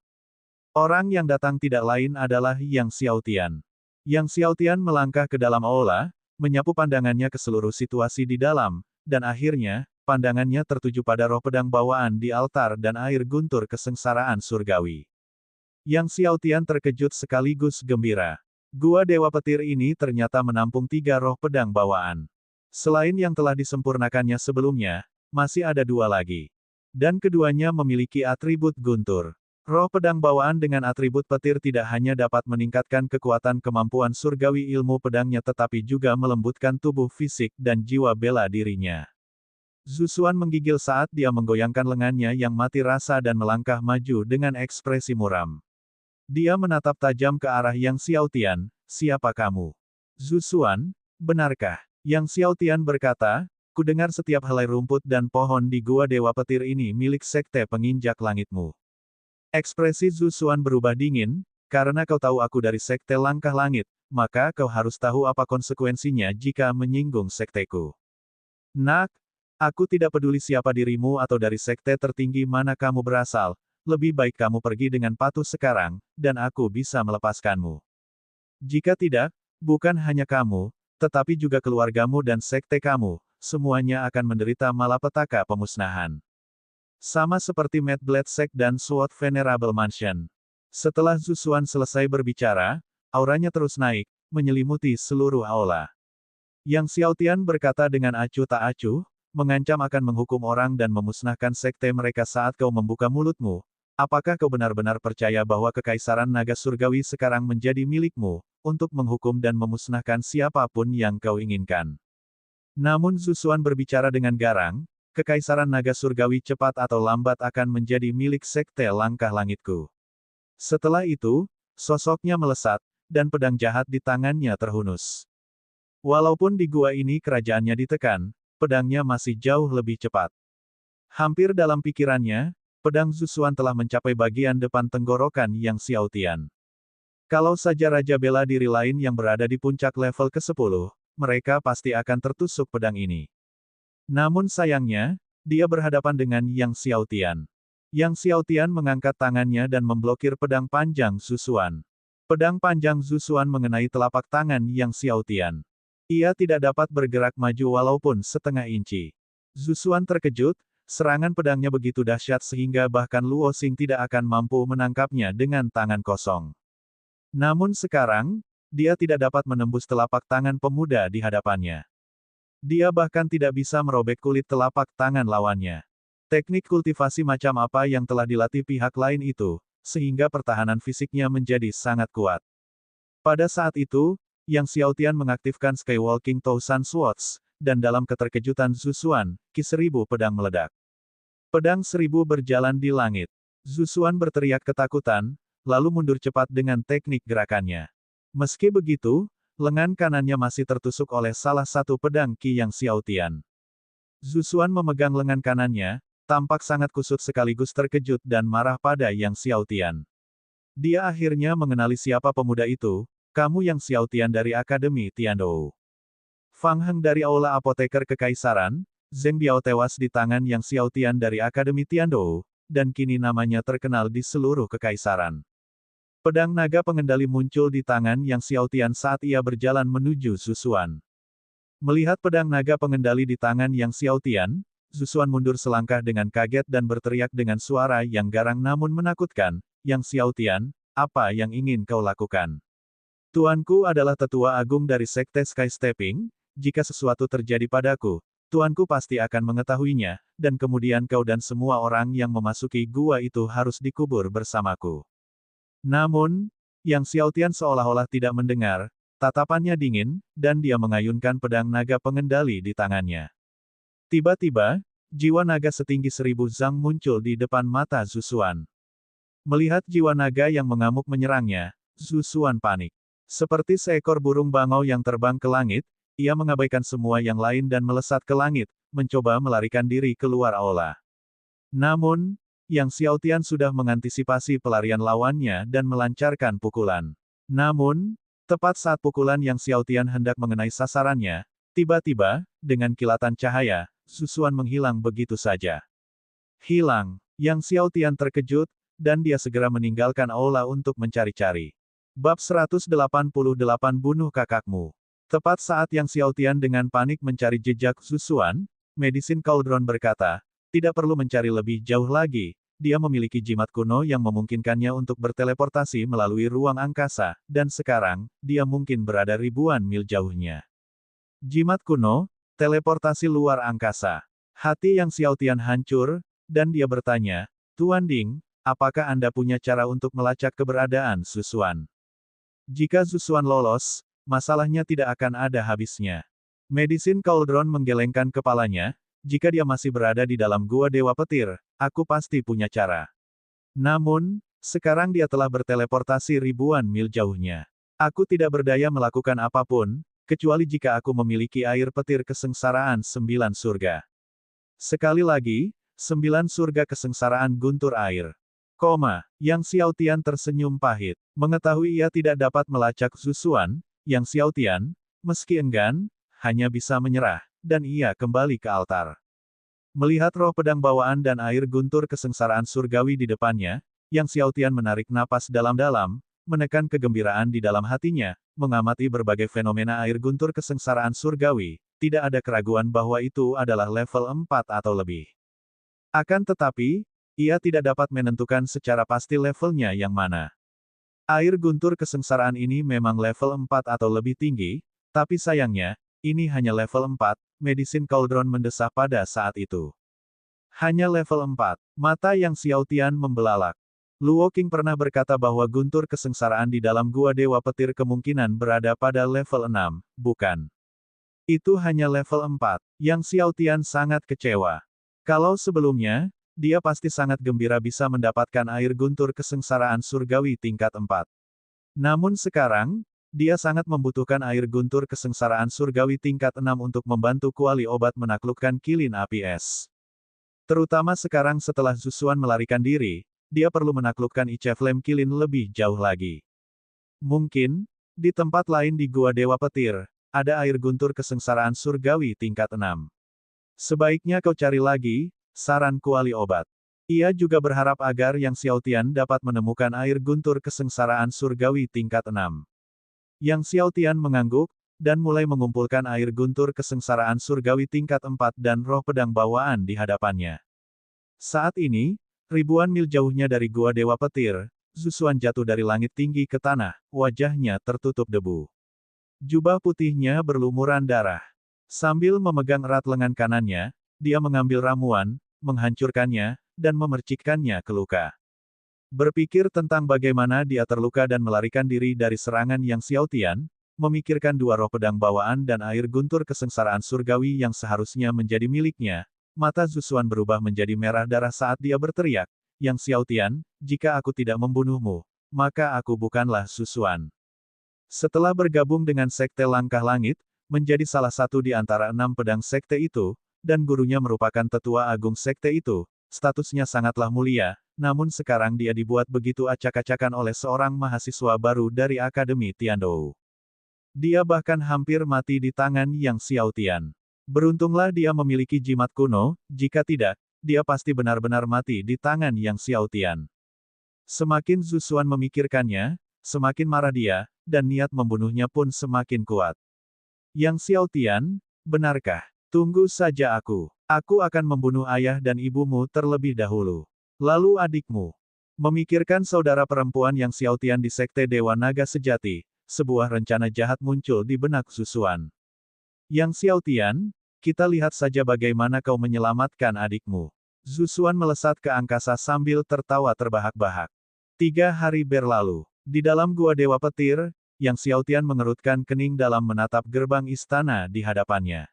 Orang yang datang tidak lain adalah Yang Xiaotian. Yang Xiaotian melangkah ke dalam aula, menyapu pandangannya ke seluruh situasi di dalam, dan akhirnya, pandangannya tertuju pada roh pedang bawaan di altar dan air guntur kesengsaraan surgawi. Yang Xiaotian terkejut sekaligus gembira. Gua Dewa Petir ini ternyata menampung 3 roh pedang bawaan. Selain yang telah disempurnakannya sebelumnya, masih ada 2 lagi. Dan keduanya memiliki atribut guntur. Roh pedang bawaan dengan atribut petir tidak hanya dapat meningkatkan kekuatan kemampuan surgawi ilmu pedangnya tetapi juga melembutkan tubuh fisik dan jiwa bela dirinya. Zusuan menggigil saat dia menggoyangkan lengannya yang mati rasa dan melangkah maju dengan ekspresi muram. Dia menatap tajam ke arah Yang Xiaotian, siapa kamu? Zusuan, benarkah? Yang Xiaotian berkata, kudengar setiap helai rumput dan pohon di Gua Dewa Petir ini milik Sekte Penginjak Langitmu. Ekspresi Zusuan berubah dingin, karena kau tahu aku dari Sekte Langkah Langit, maka kau harus tahu apa konsekuensinya jika menyinggung sekteku. Nak, aku tidak peduli siapa dirimu atau dari sekte tertinggi mana kamu berasal, lebih baik kamu pergi dengan patuh sekarang, dan aku bisa melepaskanmu. Jika tidak, bukan hanya kamu, tetapi juga keluargamu dan sekte kamu, semuanya akan menderita malapetaka pemusnahan. Sama seperti Mad Blade Sect dan Sword Venerable Mansion. Setelah Zusuan selesai berbicara, auranya terus naik, menyelimuti seluruh aula. Yang Xiaotian berkata dengan acuh tak acuh, mengancam akan menghukum orang dan memusnahkan sekte mereka saat kau membuka mulutmu. Apakah kau benar-benar percaya bahwa Kekaisaran Naga Surgawi sekarang menjadi milikmu, untuk menghukum dan memusnahkan siapapun yang kau inginkan? Namun Zusuan berbicara dengan garang, Kekaisaran Naga Surgawi cepat atau lambat akan menjadi milik Sekte Langkah Langitku. Setelah itu, sosoknya melesat, dan pedang jahat di tangannya terhunus. Walaupun di gua ini kerajaannya ditekan, pedangnya masih jauh lebih cepat. Hampir dalam pikirannya, pedang Zusuan telah mencapai bagian depan tenggorokan Yang Xiaotian. Kalau saja Raja Bela Diri lain yang berada di puncak level ke-10, mereka pasti akan tertusuk pedang ini. Namun sayangnya, dia berhadapan dengan Yang Xiaotian. Yang Xiaotian mengangkat tangannya dan memblokir pedang panjang Zusuan. Pedang panjang Zusuan mengenai telapak tangan Yang Xiaotian. Ia tidak dapat bergerak maju walaupun setengah inci. Zusuan terkejut, serangan pedangnya begitu dahsyat sehingga bahkan Luo Xing tidak akan mampu menangkapnya dengan tangan kosong. Namun sekarang, dia tidak dapat menembus telapak tangan pemuda di hadapannya. Dia bahkan tidak bisa merobek kulit telapak tangan lawannya. Teknik kultivasi macam apa yang telah dilatih pihak lain itu, sehingga pertahanan fisiknya menjadi sangat kuat. Pada saat itu, Yang Xiaotian mengaktifkan Skywalking Thousand Swords, dan dalam keterkejutan Zusuan, Ki Seribu Pedang meledak. Pedang seribu berjalan di langit. Zusuan berteriak ketakutan, lalu mundur cepat dengan teknik gerakannya. Meski begitu, lengan kanannya masih tertusuk oleh salah satu pedang Qi Yang Xiaotian. Zusuan memegang lengan kanannya, tampak sangat kusut sekaligus terkejut dan marah pada Yang Xiaotian. Dia akhirnya mengenali siapa pemuda itu, kamu Yang Xiaotian dari Akademi Tiandou. Fang Heng dari Aula Apoteker Kekaisaran, Zheng Biao tewas di tangan Yang Xiaotian dari Akademi Tiandou, dan kini namanya terkenal di seluruh kekaisaran. Pedang naga pengendali muncul di tangan Yang Xiaotian saat ia berjalan menuju Zusuan. Melihat pedang naga pengendali di tangan Yang Xiaotian, Zusuan mundur selangkah dengan kaget dan berteriak dengan suara yang garang namun menakutkan, Yang Xiaotian, apa yang ingin kau lakukan? Tuanku adalah tetua agung dari Sekte Sky Stepping, jika sesuatu terjadi padaku, tuanku pasti akan mengetahuinya, dan kemudian kau dan semua orang yang memasuki gua itu harus dikubur bersamaku. Namun, Yang Xiaotian seolah-olah tidak mendengar, tatapannya dingin, dan dia mengayunkan pedang naga pengendali di tangannya. Tiba-tiba, jiwa naga setinggi 1000 zang muncul di depan mata Zusuan. Melihat jiwa naga yang mengamuk menyerangnya, Zusuan panik. Seperti seekor burung bangau yang terbang ke langit, ia mengabaikan semua yang lain dan melesat ke langit, mencoba melarikan diri keluar aula. Namun, Yang Xiaotian sudah mengantisipasi pelarian lawannya dan melancarkan pukulan. Namun, tepat saat pukulan Yang Xiaotian hendak mengenai sasarannya, tiba-tiba, dengan kilatan cahaya, Zusuan menghilang begitu saja. Hilang. Yang Xiaotian terkejut, dan dia segera meninggalkan aula untuk mencari-cari. Bab 188 Bunuh Kakakmu. Tepat saat Yang Xiaotian dengan panik mencari jejak Zusuan, Medicine Cauldron berkata, tidak perlu mencari lebih jauh lagi, dia memiliki jimat kuno yang memungkinkannya untuk berteleportasi melalui ruang angkasa, dan sekarang, dia mungkin berada ribuan mil jauhnya. Jimat kuno, teleportasi luar angkasa. Hati Yang Xiaotian hancur, dan dia bertanya, Tuan Ding, apakah Anda punya cara untuk melacak keberadaan Zusuan? Jika Zusuan lolos, masalahnya tidak akan ada habisnya. Medicine Cauldron menggelengkan kepalanya, jika dia masih berada di dalam gua Dewa Petir, aku pasti punya cara. Namun, sekarang dia telah berteleportasi ribuan mil jauhnya. Aku tidak berdaya melakukan apapun, kecuali jika aku memiliki air petir kesengsaraan 9 surga. Sekali lagi, 9 surga kesengsaraan guntur air. Yang Xiaotian tersenyum pahit. Mengetahui ia tidak dapat melacak Zusuan, Yang Xiaotian, meski enggan, hanya bisa menyerah, dan ia kembali ke altar. Melihat roh pedang bawaan dan air guntur kesengsaraan surgawi di depannya, Yang Xiaotian menarik napas dalam-dalam, menekan kegembiraan di dalam hatinya, mengamati berbagai fenomena air guntur kesengsaraan surgawi, tidak ada keraguan bahwa itu adalah level 4 atau lebih. Akan tetapi, ia tidak dapat menentukan secara pasti levelnya yang mana. Air guntur kesengsaraan ini memang level 4 atau lebih tinggi, tapi sayangnya, ini hanya level 4, Medicine Cauldron mendesah pada saat itu. Hanya level 4, mata Yang Xiaotian membelalak. Luo Qing pernah berkata bahwa guntur kesengsaraan di dalam gua Dewa Petir kemungkinan berada pada level 6, bukan? Itu hanya level 4, Yang Xiaotian sangat kecewa. Kalau sebelumnya, dia pasti sangat gembira bisa mendapatkan air guntur kesengsaraan surgawi tingkat 4. Namun sekarang, dia sangat membutuhkan air guntur kesengsaraan surgawi tingkat 6 untuk membantu kuali obat menaklukkan kilin api es. Terutama sekarang setelah Zusuan melarikan diri, dia perlu menaklukkan Ice Flame Kilin lebih jauh lagi. Mungkin, di tempat lain di Gua Dewa Petir, ada air guntur kesengsaraan surgawi tingkat 6. Sebaiknya kau cari lagi, saran kuali obat. Ia juga berharap agar Yang Xiaotian dapat menemukan air guntur kesengsaraan surgawi tingkat 6. Yang Xiaotian mengangguk, dan mulai mengumpulkan air guntur kesengsaraan surgawi tingkat 4 dan roh pedang bawaan di hadapannya. Saat ini, ribuan mil jauhnya dari Gua Dewa Petir, Zusuan jatuh dari langit tinggi ke tanah, wajahnya tertutup debu. Jubah putihnya berlumuran darah. Sambil memegang erat lengan kanannya, dia mengambil ramuan, menghancurkannya, dan memercikkannya ke luka. Berpikir tentang bagaimana dia terluka dan melarikan diri dari serangan Yang Xiaotian, memikirkan dua roh pedang bawaan dan air guntur kesengsaraan surgawi yang seharusnya menjadi miliknya, mata Zusuan berubah menjadi merah darah saat dia berteriak, Yang Xiaotian, jika aku tidak membunuhmu, maka aku bukanlah Zusuan. Setelah bergabung dengan Sekte Langkah Langit, menjadi salah satu di antara 6 pedang sekte itu, dan gurunya merupakan tetua agung sekte itu, statusnya sangatlah mulia, namun sekarang dia dibuat begitu acak-acakan oleh seorang mahasiswa baru dari Akademi Tiandou. Dia bahkan hampir mati di tangan Yang Xiaotian. Beruntunglah dia memiliki jimat kuno, jika tidak, dia pasti benar-benar mati di tangan Yang Xiaotian. Semakin Zusuan memikirkannya, semakin marah dia, dan niat membunuhnya pun semakin kuat. Yang Xiaotian, benarkah? Tunggu saja aku. Aku akan membunuh ayah dan ibumu terlebih dahulu. Lalu adikmu. Memikirkan saudara perempuan Yang Xiaotian di Sekte Dewa Naga Sejati, sebuah rencana jahat muncul di benak Zusuan. Yang Xiaotian, kita lihat saja bagaimana kau menyelamatkan adikmu. Zusuan melesat ke angkasa sambil tertawa terbahak-bahak. 3 hari berlalu. Di dalam Gua Dewa Petir, Yang Xiaotian mengerutkan kening dalam menatap gerbang istana di hadapannya.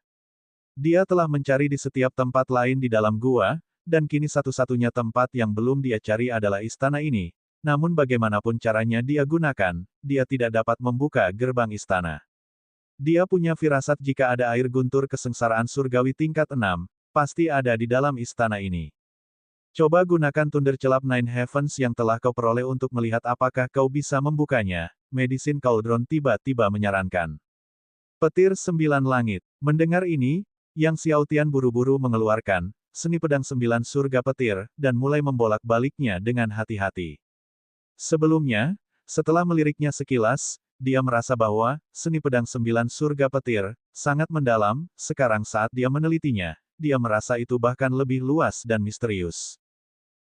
Dia telah mencari di setiap tempat lain di dalam gua, dan kini satu-satunya tempat yang belum dia cari adalah istana ini. Namun bagaimanapun caranya dia gunakan, dia tidak dapat membuka gerbang istana. Dia punya firasat jika ada air guntur kesengsaraan surgawi tingkat 6, pasti ada di dalam istana ini. Coba gunakan Thundercelap Nine Heavens yang telah kau peroleh untuk melihat apakah kau bisa membukanya, Medicine Cauldron tiba-tiba menyarankan. Petir 9 Langit. Mendengar ini, Yang Xiaotian buru-buru mengeluarkan seni pedang 9 surga petir, dan mulai membolak-baliknya dengan hati-hati. Sebelumnya, setelah meliriknya sekilas, dia merasa bahwa seni pedang 9 surga petir sangat mendalam. Sekarang saat dia menelitinya, dia merasa itu bahkan lebih luas dan misterius.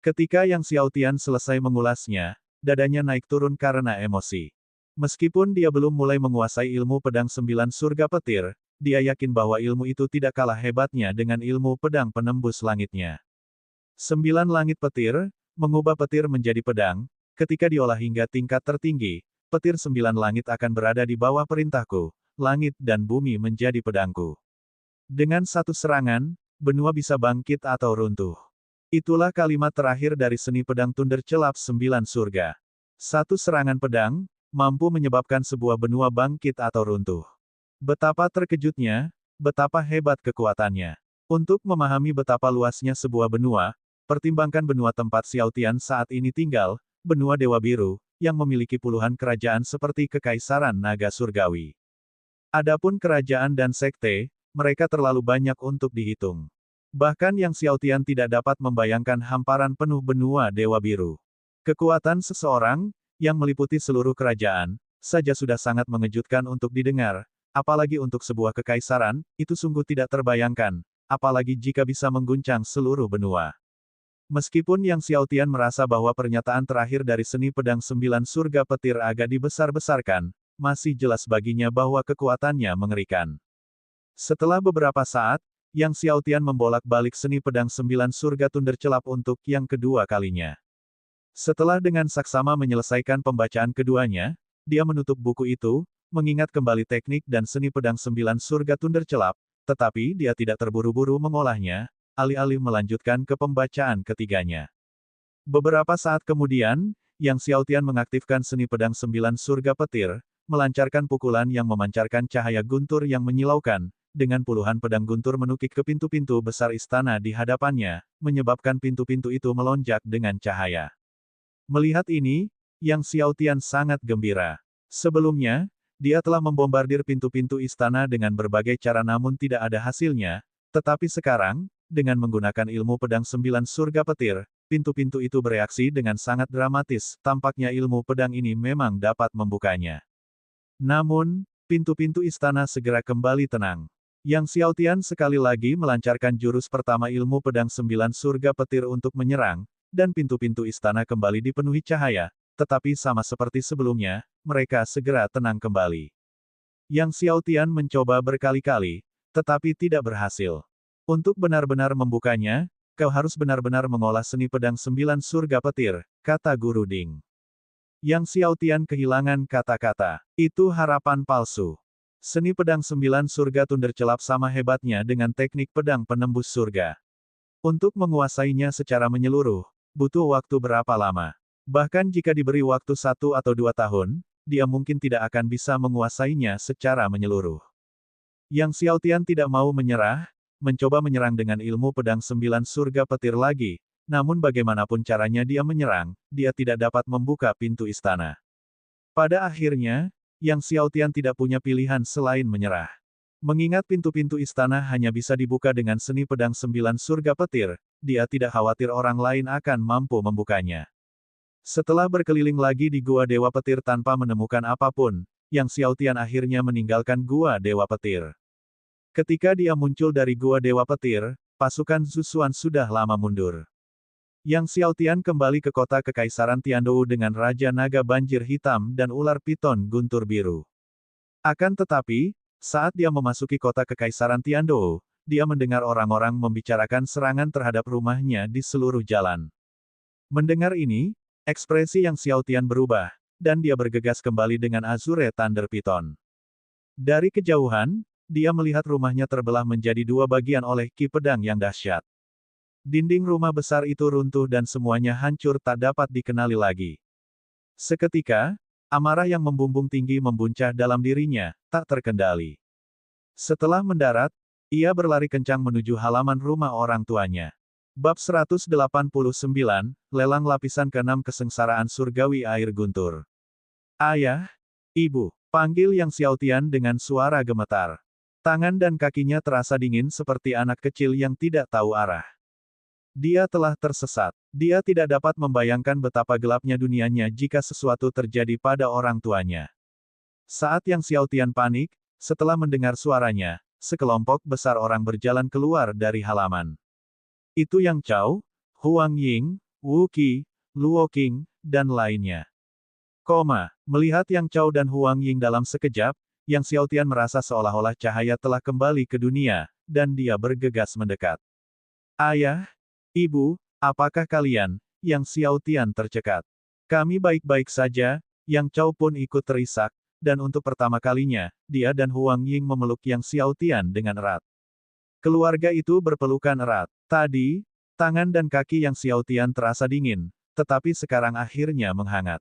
Ketika Yang Xiaotian selesai mengulasnya, dadanya naik turun karena emosi. Meskipun dia belum mulai menguasai ilmu pedang 9 surga petir, dia yakin bahwa ilmu itu tidak kalah hebatnya dengan ilmu pedang penembus langitnya. 9 langit petir, mengubah petir menjadi pedang. Ketika diolah hingga tingkat tertinggi, petir 9 langit akan berada di bawah perintahku, langit dan bumi menjadi pedangku. Dengan satu serangan, benua bisa bangkit atau runtuh. Itulah kalimat terakhir dari seni pedang Thundercelap 9 surga. Satu serangan pedang, mampu menyebabkan sebuah benua bangkit atau runtuh. Betapa terkejutnya, betapa hebat kekuatannya. Untuk memahami betapa luasnya sebuah benua, pertimbangkan benua tempat Xiaotian saat ini tinggal, benua Dewa Biru, yang memiliki puluhan kerajaan seperti Kekaisaran Naga Surgawi. Adapun kerajaan dan sekte, mereka terlalu banyak untuk dihitung. Bahkan Yang Xiaotian tidak dapat membayangkan hamparan penuh benua Dewa Biru. Kekuatan seseorang, yang meliputi seluruh kerajaan, saja sudah sangat mengejutkan untuk didengar, apalagi untuk sebuah kekaisaran, itu sungguh tidak terbayangkan, apalagi jika bisa mengguncang seluruh benua. Meskipun Yang Xiaotian merasa bahwa pernyataan terakhir dari seni pedang 9 surga petir agak dibesar-besarkan, masih jelas baginya bahwa kekuatannya mengerikan. Setelah beberapa saat, Yang Xiaotian membolak-balik seni pedang 9 surga Thundercelap untuk yang kedua kalinya. Setelah dengan saksama menyelesaikan pembacaan keduanya, dia menutup buku itu, mengingat kembali teknik dan seni pedang 9 surga Thundercelap, tetapi dia tidak terburu-buru mengolahnya, alih-alih melanjutkan ke pembacaan ketiganya. Beberapa saat kemudian, Yang Xiaotian mengaktifkan seni pedang 9 surga petir, melancarkan pukulan yang memancarkan cahaya guntur yang menyilaukan, dengan puluhan pedang guntur menukik ke pintu-pintu besar istana di hadapannya, menyebabkan pintu-pintu itu melonjak dengan cahaya. Melihat ini, Yang Xiaotian sangat gembira. Sebelumnya, dia telah membombardir pintu-pintu istana dengan berbagai cara namun tidak ada hasilnya, tetapi sekarang, dengan menggunakan ilmu pedang 9 surga petir, pintu-pintu itu bereaksi dengan sangat dramatis, tampaknya ilmu pedang ini memang dapat membukanya. Namun, pintu-pintu istana segera kembali tenang. Yang Xiaotian sekali lagi melancarkan jurus pertama ilmu pedang 9 surga petir untuk menyerang, dan pintu-pintu istana kembali dipenuhi cahaya, tetapi sama seperti sebelumnya, mereka segera tenang kembali. Yang Xiaotian mencoba berkali-kali, tetapi tidak berhasil. Untuk benar-benar membukanya, kau harus benar-benar mengolah seni pedang 9 surga petir, kata Guru Ding. Yang Xiaotian kehilangan kata-kata. Itu harapan palsu. Seni pedang 9 surga Thundercelap sama hebatnya dengan teknik pedang penembus surga. Untuk menguasainya secara menyeluruh, butuh waktu berapa lama? Bahkan jika diberi waktu 1 atau 2 tahun, dia mungkin tidak akan bisa menguasainya secara menyeluruh. Yang Xiaotian tidak mau menyerah, mencoba menyerang dengan ilmu pedang 9 surga petir lagi, namun bagaimanapun caranya dia menyerang, dia tidak dapat membuka pintu istana. Pada akhirnya, Yang Xiaotian tidak punya pilihan selain menyerah. Mengingat pintu-pintu istana hanya bisa dibuka dengan seni pedang 9 surga petir, dia tidak khawatir orang lain akan mampu membukanya. Setelah berkeliling lagi di Gua Dewa Petir tanpa menemukan apapun, Yang Xiaotian akhirnya meninggalkan Gua Dewa Petir. Ketika dia muncul dari Gua Dewa Petir, pasukan Zusuan sudah lama mundur. Yang Xiaotian kembali ke kota Kekaisaran Tiandou dengan Raja Naga Banjir Hitam dan Ular Piton Guntur Biru. Akan tetapi, saat dia memasuki kota Kekaisaran Tiandou, dia mendengar orang-orang membicarakan serangan terhadap rumahnya di seluruh jalan. Mendengar ini, ekspresi Yang Xiaotian berubah, dan dia bergegas kembali dengan Azure Thunder Piton. Dari kejauhan, dia melihat rumahnya terbelah menjadi 2 bagian oleh ki pedang yang dahsyat. Dinding rumah besar itu runtuh dan semuanya hancur tak dapat dikenali lagi. Seketika, amarah yang membumbung tinggi membuncah dalam dirinya, tak terkendali. Setelah mendarat, ia berlari kencang menuju halaman rumah orang tuanya. Bab 189, Lelang Lapisan ke-6 Kesengsaraan Surgawi Air Guntur. Ayah, Ibu, panggil Yang Xiaotian dengan suara gemetar. Tangan dan kakinya terasa dingin seperti anak kecil yang tidak tahu arah. Dia telah tersesat. Dia tidak dapat membayangkan betapa gelapnya dunianya jika sesuatu terjadi pada orang tuanya. Saat Yang Xiaotian panik, setelah mendengar suaranya, sekelompok besar orang berjalan keluar dari halaman. Itu Yang Chao, Huang Ying, Wu Qi, Luo Qing, dan lainnya. Melihat Yang Chao dan Huang Ying dalam sekejap, Yang Xiaotian merasa seolah-olah cahaya telah kembali ke dunia, dan dia bergegas mendekat. Ayah, Ibu, apakah kalian? Yang Xiaotian tercekat. Kami baik-baik saja, Yang Chao pun ikut terisak, dan untuk pertama kalinya, dia dan Huang Ying memeluk Yang Xiaotian dengan erat. Keluarga itu berpelukan erat. Tadi, tangan dan kaki Yang Xiaotian terasa dingin, tetapi sekarang akhirnya menghangat.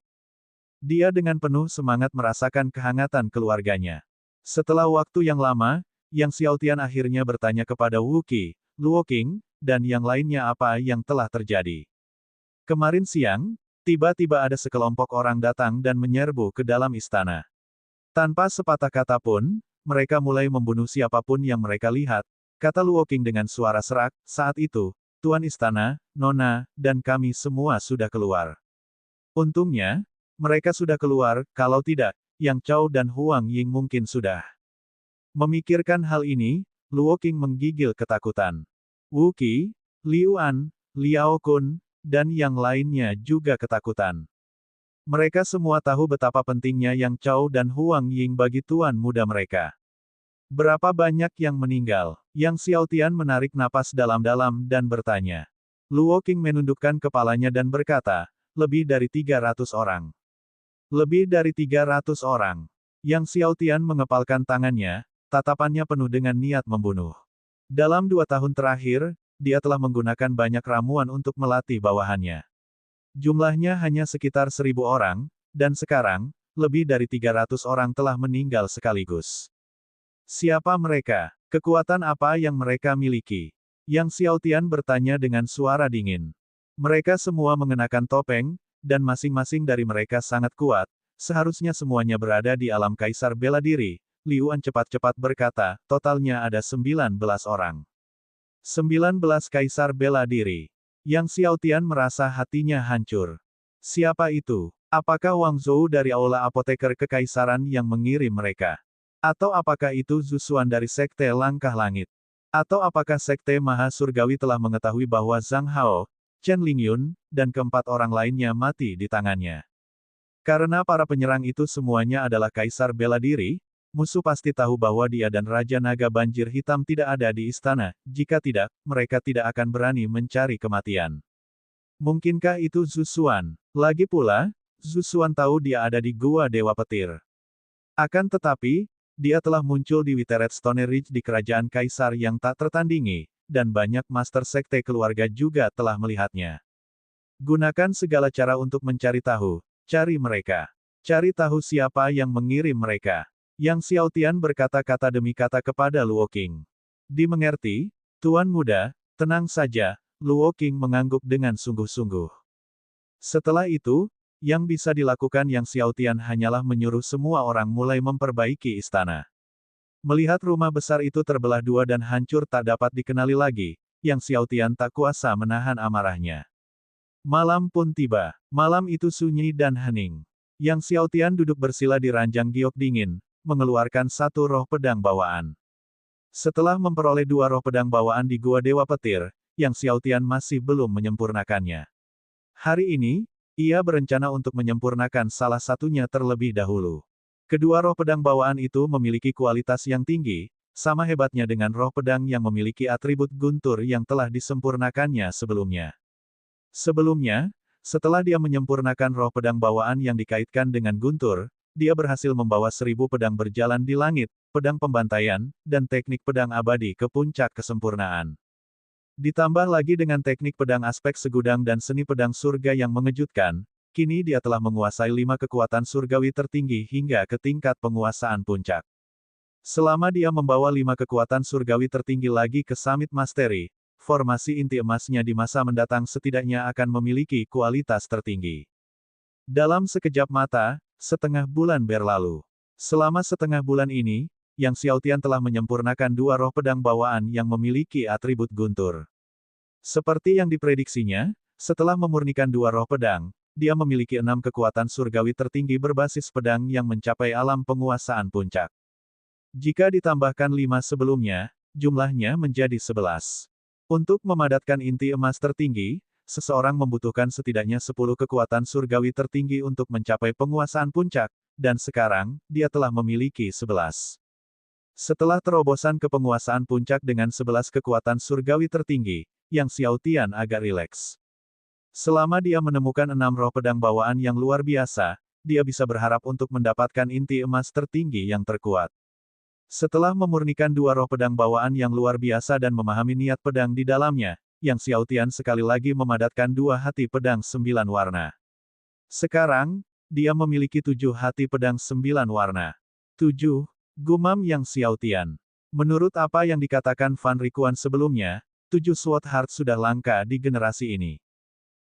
Dia dengan penuh semangat merasakan kehangatan keluarganya. Setelah waktu yang lama, Yang Xiaotian akhirnya bertanya kepada Wu Qi, Luo Qing, dan yang lainnya apa yang telah terjadi. Kemarin siang, tiba-tiba ada sekelompok orang datang dan menyerbu ke dalam istana. Tanpa sepatah kata pun, mereka mulai membunuh siapapun yang mereka lihat, kata Luo Qing dengan suara serak. Saat itu, Tuan Istana, Nona, dan kami semua sudah keluar. Untungnya, mereka sudah keluar, kalau tidak, Yang Chao dan Huang Ying mungkin sudah. Memikirkan hal ini, Luo Qing menggigil ketakutan. Wu Qi, Liu An, Liao Kun, dan yang lainnya juga ketakutan. Mereka semua tahu betapa pentingnya Yang Chao dan Huang Ying bagi tuan muda mereka. Berapa banyak yang meninggal? Yang Xiaotian menarik napas dalam-dalam dan bertanya. Luo Qing menundukkan kepalanya dan berkata, lebih dari 300 orang. Lebih dari 300 orang. Yang Xiaotian mengepalkan tangannya, tatapannya penuh dengan niat membunuh. Dalam 2 tahun terakhir, dia telah menggunakan banyak ramuan untuk melatih bawahannya. Jumlahnya hanya sekitar 1000 orang, dan sekarang, lebih dari 300 orang telah meninggal sekaligus. Siapa mereka? Kekuatan apa yang mereka miliki? Yang Xiaotian bertanya dengan suara dingin. Mereka semua mengenakan topeng, dan masing-masing dari mereka sangat kuat, seharusnya semuanya berada di alam kaisar bela diri. Liu An cepat-cepat berkata, totalnya ada 19 orang. 19 kaisar bela diri. Yang Xiaotian merasa hatinya hancur. Siapa itu? Apakah Wang Zhou dari Aula Apoteker Kekaisaran yang mengirim mereka? Atau apakah itu Zusuan dari Sekte Langkah Langit? Atau apakah Sekte Maha Surgawi telah mengetahui bahwa Zhang Hao, Chen Lingyun, dan keempat orang lainnya mati di tangannya? Karena para penyerang itu semuanya adalah kaisar bela diri, musuh pasti tahu bahwa dia dan Raja Naga Banjir Hitam tidak ada di istana, jika tidak, mereka tidak akan berani mencari kematian. Mungkinkah itu Zusuan? Lagi pula, Zhu Xuan tahu dia ada di Gua Dewa Petir. Akan tetapi, dia telah muncul di Withered Stone Ridge di kerajaan kaisar yang tak tertandingi, dan banyak master sekte keluarga juga telah melihatnya. Gunakan segala cara untuk mencari tahu, cari mereka. Cari tahu siapa yang mengirim mereka. Yang Xiao Tian berkata kata demi kata kepada Luo Qing. Dimengerti, Tuan Muda, tenang saja, Luo Qing mengangguk dengan sungguh-sungguh. Setelah itu, yang bisa dilakukan Yang Xiao Tian hanyalah menyuruh semua orang mulai memperbaiki istana. Melihat rumah besar itu terbelah dua dan hancur tak dapat dikenali lagi, Yang Xiao Tian tak kuasa menahan amarahnya. Malam pun tiba. Malam itu sunyi dan hening. Yang Xiao Tian duduk bersila di ranjang giok dingin, mengeluarkan satu roh pedang bawaan. Setelah memperoleh dua roh pedang bawaan di Gua Dewa Petir, Yang Xiao Tian masih belum menyempurnakannya. Hari ini, ia berencana untuk menyempurnakan salah satunya terlebih dahulu. Kedua roh pedang bawaan itu memiliki kualitas yang tinggi, sama hebatnya dengan roh pedang yang memiliki atribut guntur yang telah disempurnakannya sebelumnya. Sebelumnya, setelah dia menyempurnakan roh pedang bawaan yang dikaitkan dengan guntur, dia berhasil membawa 1000 pedang berjalan di langit, pedang pembantaian, dan teknik pedang abadi ke puncak kesempurnaan. Ditambah lagi dengan teknik pedang aspek segudang dan seni pedang surga yang mengejutkan, kini dia telah menguasai 5 kekuatan surgawi tertinggi hingga ke tingkat penguasaan puncak. Selama dia membawa 5 kekuatan surgawi tertinggi lagi ke Summit Mastery, formasi inti emasnya di masa mendatang setidaknya akan memiliki kualitas tertinggi. Dalam sekejap mata, setengah bulan berlalu. Selama setengah bulan ini, Yang Xiao Tian telah menyempurnakan dua roh pedang bawaan yang memiliki atribut guntur. Seperti yang diprediksinya, setelah memurnikan dua roh pedang, dia memiliki 6 kekuatan surgawi tertinggi berbasis pedang yang mencapai alam penguasaan puncak. Jika ditambahkan 5 sebelumnya, jumlahnya menjadi 11. Untuk memadatkan inti emas tertinggi, seseorang membutuhkan setidaknya 10 kekuatan surgawi tertinggi untuk mencapai penguasaan puncak, dan sekarang, dia telah memiliki 11. Setelah terobosan ke penguasaan puncak dengan 11 kekuatan surgawi tertinggi, Yang Xiao Tian agak rileks. Selama dia menemukan 6 roh pedang bawaan yang luar biasa, dia bisa berharap untuk mendapatkan inti emas tertinggi yang terkuat. Setelah memurnikan dua roh pedang bawaan yang luar biasa dan memahami niat pedang di dalamnya, Yang Xiao Tian sekali lagi memadatkan 2 hati pedang 9 warna. Sekarang, dia memiliki 7 hati pedang 9 warna. 7. Gumam Yang Xiao Tian. Menurut apa yang dikatakan Fan Rikuan sebelumnya, 7 Sword Heart sudah langka di generasi ini.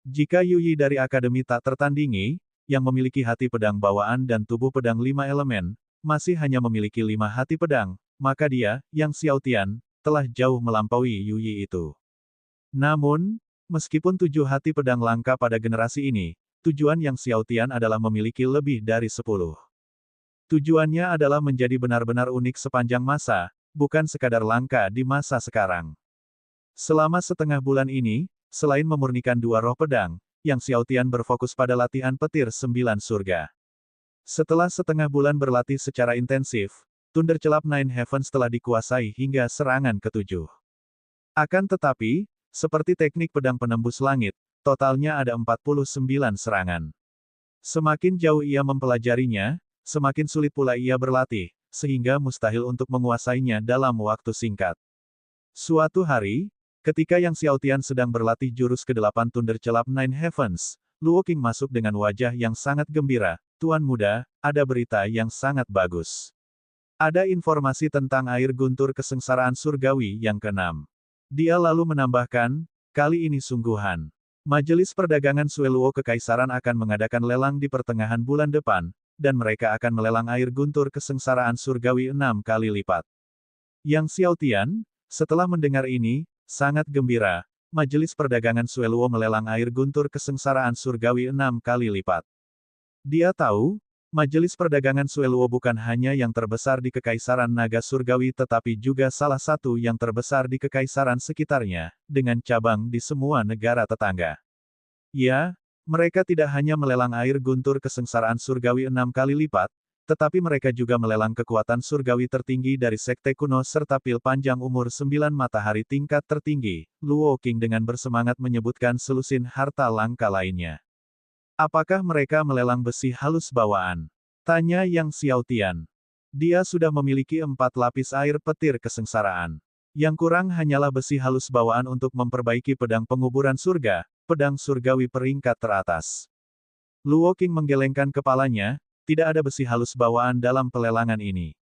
Jika Yu Yi dari Akademi tak tertandingi, yang memiliki hati pedang bawaan dan tubuh pedang 5 elemen, masih hanya memiliki 5 hati pedang, maka dia, Yang Xiao Tian, telah jauh melampaui Yu Yi itu. Namun, meskipun 7 hati pedang langka pada generasi ini, tujuan Yang Xiao Tian adalah memiliki lebih dari 10. Tujuannya adalah menjadi benar-benar unik sepanjang masa, bukan sekadar langka di masa sekarang. Selama setengah bulan ini, selain memurnikan dua roh pedang, Yang Xiao Tian berfokus pada latihan petir 9 surga. Setelah setengah bulan berlatih secara intensif, Thundercelap Nine Heavens telah dikuasai hingga serangan ke-7. Akan tetapi, seperti teknik pedang penembus langit, totalnya ada 49 serangan. Semakin jauh ia mempelajarinya, semakin sulit pula ia berlatih, sehingga mustahil untuk menguasainya dalam waktu singkat. Suatu hari, ketika Yang Xiao Tian sedang berlatih jurus ke-8 Thundercelap Nine Heavens, Luo Qing masuk dengan wajah yang sangat gembira. Tuan Muda, ada berita yang sangat bagus. Ada informasi tentang air guntur kesengsaraan surgawi yang ke-6. Dia lalu menambahkan, kali ini sungguhan. Majelis Perdagangan Sueluo Kekaisaran akan mengadakan lelang di pertengahan bulan depan, dan mereka akan melelang air guntur kesengsaraan surgawi 6 kali lipat. Yang Xiao Tian, setelah mendengar ini, sangat gembira. Majelis Perdagangan Sueluo melelang air guntur kesengsaraan surgawi 6 kali lipat. Dia tahu, Majelis Perdagangan Sueluo bukan hanya yang terbesar di Kekaisaran Naga Surgawi tetapi juga salah satu yang terbesar di kekaisaran sekitarnya, dengan cabang di semua negara tetangga. Ya, mereka tidak hanya melelang air guntur kesengsaraan surgawi 6 kali lipat, tetapi mereka juga melelang kekuatan surgawi tertinggi dari sekte kuno serta pil panjang umur 9 matahari tingkat tertinggi. Luo Qing dengan bersemangat menyebutkan selusin harta langka lainnya. Apakah mereka melelang besi halus bawaan? Tanya Yang Xiaotian. Dia sudah memiliki 4 lapis air petir kesengsaraan. Yang kurang hanyalah besi halus bawaan untuk memperbaiki pedang penguburan surga, pedang surgawi peringkat teratas. Luo Qing menggelengkan kepalanya, tidak ada besi halus bawaan dalam pelelangan ini.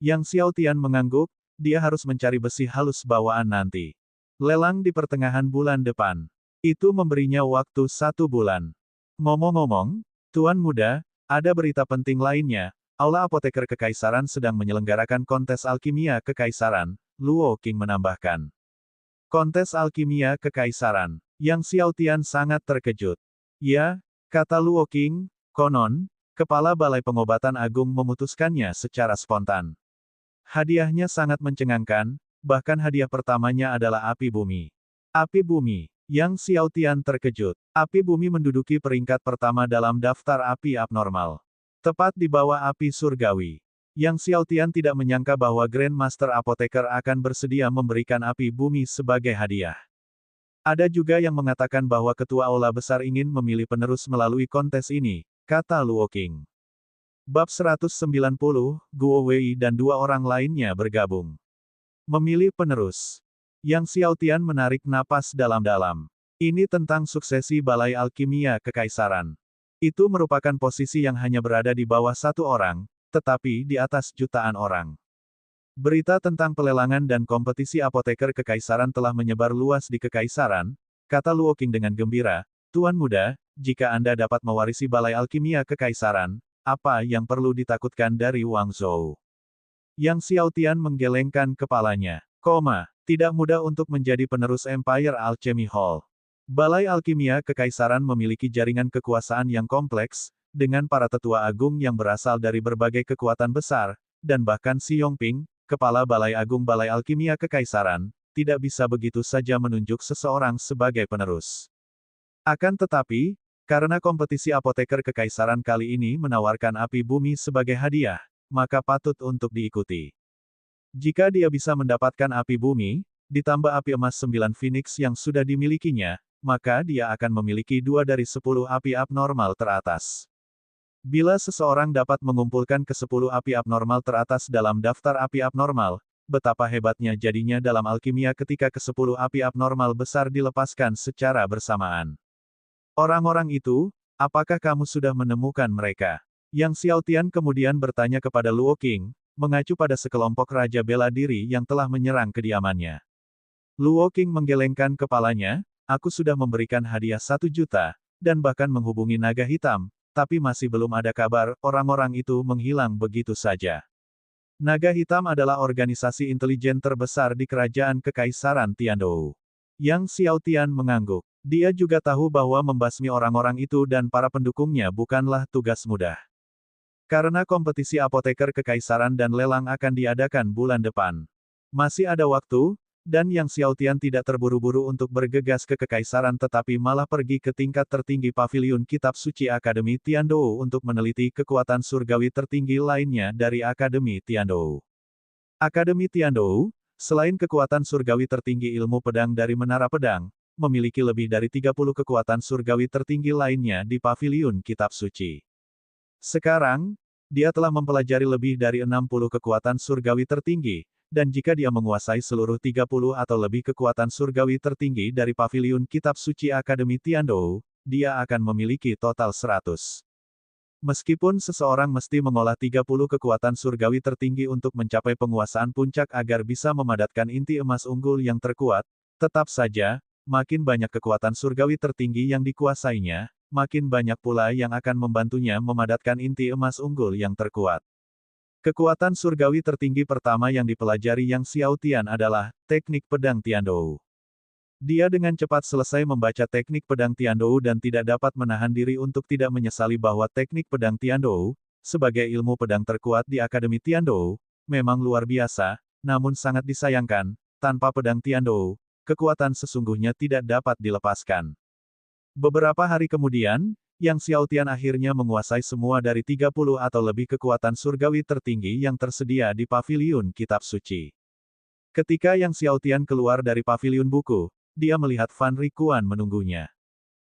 Yang Xiaotian mengangguk, dia harus mencari besi halus bawaan nanti. Lelang di pertengahan bulan depan. Itu memberinya waktu 1 bulan. Ngomong-ngomong, Tuan Muda, ada berita penting lainnya. Aula Apoteker Kekaisaran sedang menyelenggarakan kontes alkimia kekaisaran, Luo Qing menambahkan. Kontes alkimia kekaisaran. Yang Xiaotian sangat terkejut. Ya, kata Luo Qing, konon, Kepala Balai Pengobatan Agung memutuskannya secara spontan. Hadiahnya sangat mencengangkan, bahkan hadiah pertamanya adalah api bumi. Api bumi. Yang Xiaotian terkejut. Api bumi menduduki peringkat pertama dalam daftar api abnormal. Tepat di bawah api surgawi. Yang Xiaotian tidak menyangka bahwa Grandmaster Apoteker akan bersedia memberikan api bumi sebagai hadiah. Ada juga yang mengatakan bahwa Ketua Aula Besar ingin memilih penerus melalui kontes ini, kata Luo Qing. Bab 190, Guo Wei dan 2 orang lainnya bergabung. Memilih penerus. Yang Xiaotian menarik napas dalam-dalam. Ini tentang suksesi Balai Alkimia Kekaisaran. Itu merupakan posisi yang hanya berada di bawah 1 orang, tetapi di atas jutaan orang. Berita tentang pelelangan dan kompetisi apoteker kekaisaran telah menyebar luas di kekaisaran, kata Luo Qing dengan gembira. Tuan Muda, jika Anda dapat mewarisi Balai Alkimia Kekaisaran, apa yang perlu ditakutkan dari Wang Zhou? Yang Xiaotian menggelengkan kepalanya. Tidak mudah untuk menjadi penerus Empire Alchemy Hall. Balai Alkimia Kekaisaran memiliki jaringan kekuasaan yang kompleks, dengan para tetua agung yang berasal dari berbagai kekuatan besar, dan bahkan Xi Yongping, Kepala Balai Agung Balai Alkimia Kekaisaran, tidak bisa begitu saja menunjuk seseorang sebagai penerus. Akan tetapi, karena kompetisi apoteker kekaisaran kali ini menawarkan api bumi sebagai hadiah, maka patut untuk diikuti. Jika dia bisa mendapatkan api bumi, ditambah api emas 9 Phoenix yang sudah dimilikinya, maka dia akan memiliki 2 dari 10 api abnormal teratas. Bila seseorang dapat mengumpulkan ke-10 api abnormal teratas dalam daftar api abnormal, betapa hebatnya jadinya dalam alkimia ketika ke-10 api abnormal besar dilepaskan secara bersamaan. Orang-orang itu, apakah kamu sudah menemukan mereka? Yang Xiaotian kemudian bertanya kepada Luo Qing, mengacu pada sekelompok raja bela diri yang telah menyerang kediamannya. Luo Qing menggelengkan kepalanya, aku sudah memberikan hadiah 1 juta, dan bahkan menghubungi naga hitam, tapi masih belum ada kabar, orang-orang itu menghilang begitu saja. Naga hitam adalah organisasi intelijen terbesar di kerajaan Kekaisaran Tiandou. Yang Xiaotian mengangguk. Dia juga tahu bahwa membasmi orang-orang itu dan para pendukungnya bukanlah tugas mudah. Karena kompetisi apoteker kekaisaran dan lelang akan diadakan bulan depan. Masih ada waktu, dan Yang Xiaotian tidak terburu-buru untuk bergegas ke kekaisaran tetapi malah pergi ke tingkat tertinggi Paviliun Kitab Suci Akademi Tiandou untuk meneliti kekuatan surgawi tertinggi lainnya dari Akademi Tiandou. Akademi Tiandou, selain kekuatan surgawi tertinggi ilmu pedang dari Menara Pedang, memiliki lebih dari 30 kekuatan surgawi tertinggi lainnya di Paviliun Kitab Suci. Sekarang, dia telah mempelajari lebih dari 60 kekuatan surgawi tertinggi, dan jika dia menguasai seluruh 30 atau lebih kekuatan surgawi tertinggi dari Paviliun Kitab Suci Akademi Tiandou, dia akan memiliki total 100. Meskipun seseorang mesti mengolah 30 kekuatan surgawi tertinggi untuk mencapai penguasaan puncak agar bisa memadatkan inti emas unggul yang terkuat, tetap saja, makin banyak kekuatan surgawi tertinggi yang dikuasainya, makin banyak pula yang akan membantunya memadatkan inti emas unggul yang terkuat. Kekuatan surgawi tertinggi pertama yang dipelajari Yang Xiaotian adalah teknik pedang Tiandou. Dia dengan cepat selesai membaca teknik pedang Tiandou dan tidak dapat menahan diri untuk tidak menyesali bahwa teknik pedang Tiandou, sebagai ilmu pedang terkuat di Akademi Tiandou, memang luar biasa, namun sangat disayangkan, tanpa pedang Tiandou, kekuatan sesungguhnya tidak dapat dilepaskan. Beberapa hari kemudian, Yang Xiaotian akhirnya menguasai semua dari 30 atau lebih kekuatan surgawi tertinggi yang tersedia di Paviliun Kitab Suci. Ketika Yang Xiaotian keluar dari Paviliun Buku, dia melihat Fan Rikuan menunggunya.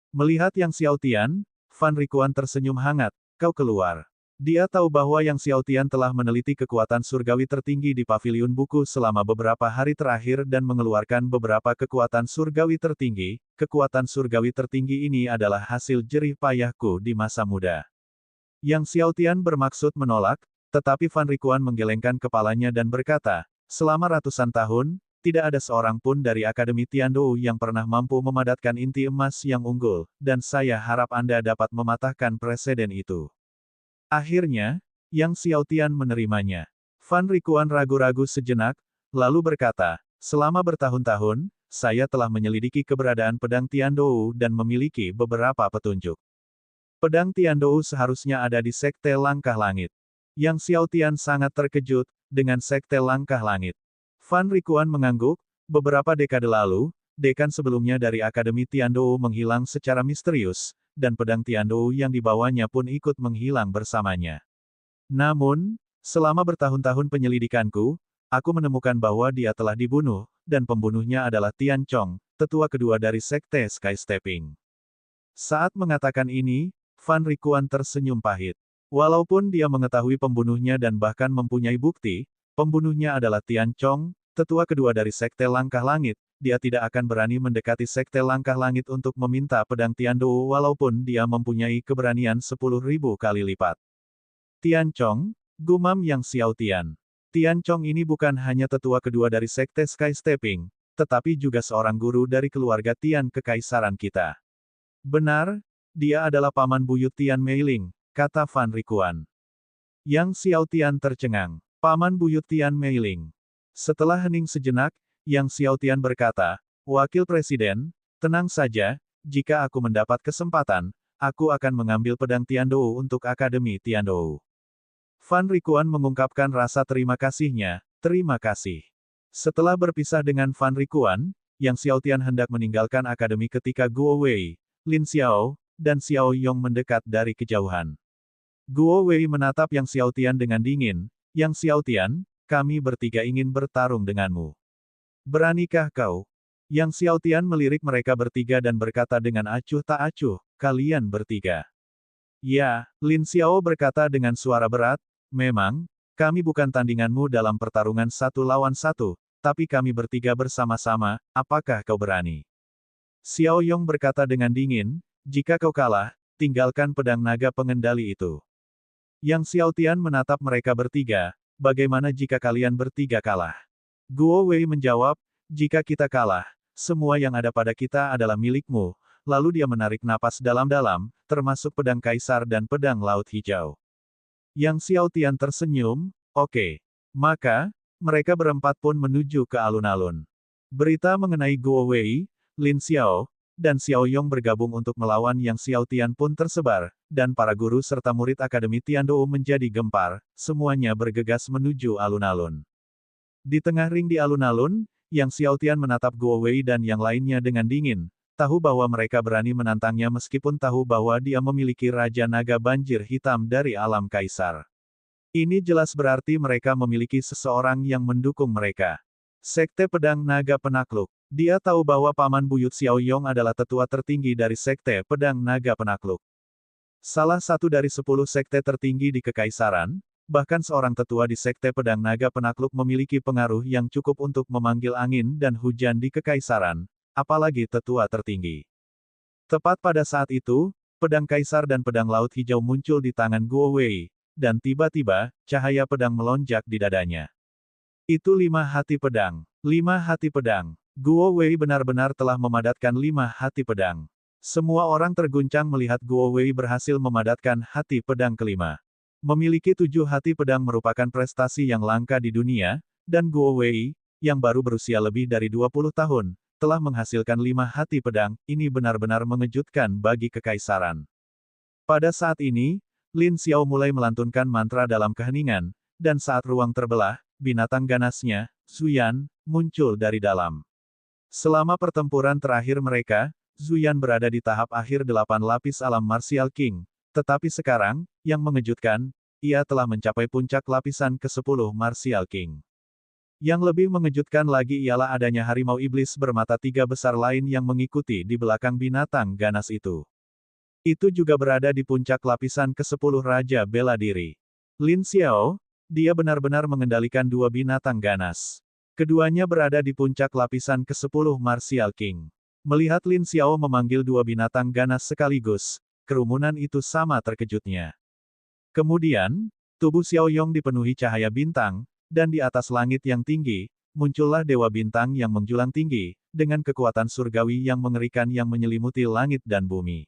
Melihat Yang Xiaotian, Fan Rikuan tersenyum hangat, kau keluar. Dia tahu bahwa Yang Xiaotian telah meneliti kekuatan surgawi tertinggi di paviliun buku selama beberapa hari terakhir dan mengeluarkan beberapa kekuatan surgawi tertinggi. Kekuatan surgawi tertinggi ini adalah hasil jerih payahku di masa muda. Yang Xiaotian bermaksud menolak, tetapi Fan Rikuan menggelengkan kepalanya dan berkata, selama ratusan tahun, tidak ada seorang pun dari Akademi Tiandou yang pernah mampu memadatkan inti emas yang unggul, dan saya harap Anda dapat mematahkan preseden itu. Akhirnya, Yang Xiaotian menerimanya. Fan Rikuan ragu-ragu sejenak, lalu berkata, selama bertahun-tahun, saya telah menyelidiki keberadaan pedang Tiandou dan memiliki beberapa petunjuk. Pedang Tiandou seharusnya ada di Sekte Langkah Langit. Yang Xiaotian sangat terkejut dengan Sekte Langkah Langit. Fan Rikuan mengangguk, beberapa dekade lalu, dekan sebelumnya dari Akademi Tiandou menghilang secara misterius, dan pedang Tiandou yang dibawanya pun ikut menghilang bersamanya. Namun, selama bertahun-tahun penyelidikanku, aku menemukan bahwa dia telah dibunuh, dan pembunuhnya adalah Tian Chong, tetua kedua dari Sekte Sky Stepping. Saat mengatakan ini, Fan Rikuan tersenyum pahit. Walaupun dia mengetahui pembunuhnya dan bahkan mempunyai bukti, pembunuhnya adalah Tian Chong, tetua kedua dari Sekte Langkah Langit, dia tidak akan berani mendekati Sekte Langkah Langit untuk meminta pedang Tiandou walaupun dia mempunyai keberanian 10.000 kali lipat. Tian Chong, gumam Yang Xiaotian. Tian Chong ini bukan hanya tetua kedua dari Sekte Sky Stepping, tetapi juga seorang guru dari keluarga Tian Kekaisaran kita. Benar, dia adalah paman buyut Tian Meiling, kata Fan Rikuan. Yang Xiaotian tercengang. Paman buyut Tian Meiling. Setelah hening sejenak, Yang Xiaotian berkata, Wakil Presiden, tenang saja, jika aku mendapat kesempatan, aku akan mengambil pedang Tiandou untuk Akademi Tiandou. Fan Rikuan mengungkapkan rasa terima kasihnya, terima kasih. Setelah berpisah dengan Fan Rikuan, Yang Xiaotian hendak meninggalkan akademi ketika Guo Wei, Lin Xiao, dan Xiao Yong mendekat dari kejauhan. Guo Wei menatap Yang Xiaotian dengan dingin, Yang Xiaotian, kami bertiga ingin bertarung denganmu. Beranikah kau? Yang Xiaotian melirik mereka bertiga dan berkata dengan acuh tak acuh, kalian bertiga. Ya, Lin Xiao berkata dengan suara berat, memang, kami bukan tandinganmu dalam pertarungan 1 lawan 1, tapi kami bertiga bersama-sama, apakah kau berani? Xiao Yong berkata dengan dingin, jika kau kalah, tinggalkan pedang naga pengendali itu. Yang Xiaotian menatap mereka bertiga, bagaimana jika kalian bertiga kalah? Guo Wei menjawab, jika kita kalah, semua yang ada pada kita adalah milikmu. Lalu dia menarik napas dalam-dalam, termasuk pedang kaisar dan pedang laut hijau. Yang Xiaotian tersenyum, oke. Maka, mereka berempat pun menuju ke alun-alun. Berita mengenai Guo Wei, Lin Xiao, dan Xiao Yong bergabung untuk melawan Yang Xiaotian pun tersebar, dan para guru serta murid Akademi Tiandou menjadi gempar, semuanya bergegas menuju alun-alun. Di tengah ring di alun-alun, Yang Xiaotian menatap Guo Wei dan yang lainnya dengan dingin, tahu bahwa mereka berani menantangnya meskipun tahu bahwa dia memiliki Raja Naga Banjir Hitam dari alam kaisar. Ini jelas berarti mereka memiliki seseorang yang mendukung mereka. Sekte Pedang Naga Penakluk. Dia tahu bahwa paman buyut Xiao Yong adalah tetua tertinggi dari Sekte Pedang Naga Penakluk. Salah satu dari 10 sekte tertinggi di Kekaisaran, bahkan seorang tetua di Sekte Pedang Naga Penakluk memiliki pengaruh yang cukup untuk memanggil angin dan hujan di Kekaisaran, apalagi tetua tertinggi. Tepat pada saat itu, pedang kaisar dan pedang laut hijau muncul di tangan Guo Wei, dan tiba-tiba, cahaya pedang melonjak di dadanya. Itu 5 hati pedang. 5 hati pedang. Guo Wei benar-benar telah memadatkan 5 hati pedang. Semua orang terguncang melihat Guo Wei berhasil memadatkan hati pedang kelima. Memiliki 7 hati pedang merupakan prestasi yang langka di dunia, dan Guo Wei, yang baru berusia lebih dari 20 tahun, telah menghasilkan 5 hati pedang, ini benar-benar mengejutkan bagi Kekaisaran. Pada saat ini, Lin Xiao mulai melantunkan mantra dalam keheningan, dan saat ruang terbelah, binatang ganasnya, Zuyan, muncul dari dalam. Selama pertempuran terakhir mereka, Zuyan berada di tahap akhir 8 lapis alam Martial King, tetapi sekarang, yang mengejutkan, ia telah mencapai puncak lapisan ke-10 Martial King. Yang lebih mengejutkan lagi ialah adanya harimau iblis bermata 3 besar lain yang mengikuti di belakang binatang ganas itu. Itu juga berada di puncak lapisan ke-10 Raja Bela Diri. Lin Xiao, dia benar-benar mengendalikan dua binatang ganas. Keduanya berada di puncak lapisan ke-10 Martial King. Melihat Lin Xiao memanggil dua binatang ganas sekaligus, kerumunan itu sama terkejutnya. Kemudian, tubuh Xiao Yong dipenuhi cahaya bintang, dan di atas langit yang tinggi, muncullah Dewa Bintang yang menjulang tinggi, dengan kekuatan surgawi yang mengerikan yang menyelimuti langit dan bumi.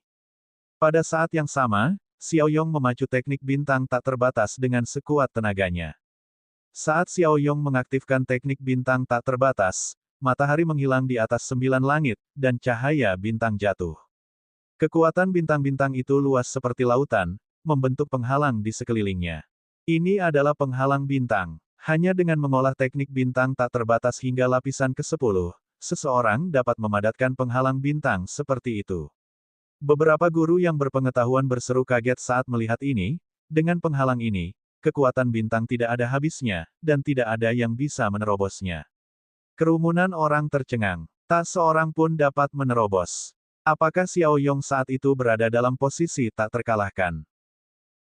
Pada saat yang sama, Xiao Yong memacu teknik bintang tak terbatas dengan sekuat tenaganya. Saat Xiao Yong mengaktifkan teknik bintang tak terbatas, matahari menghilang di atas 9 langit, dan cahaya bintang jatuh. Kekuatan bintang-bintang itu luas seperti lautan, membentuk penghalang di sekelilingnya. Ini adalah penghalang bintang. Hanya dengan mengolah teknik bintang tak terbatas hingga lapisan ke-10, seseorang dapat memadatkan penghalang bintang seperti itu. Beberapa guru yang berpengetahuan berseru kaget saat melihat ini. Dengan penghalang ini, kekuatan bintang tidak ada habisnya, dan tidak ada yang bisa menerobosnya. Kerumunan orang tercengang. Tak seorang pun dapat menerobos. Apakah Xiao Yong saat itu berada dalam posisi tak terkalahkan?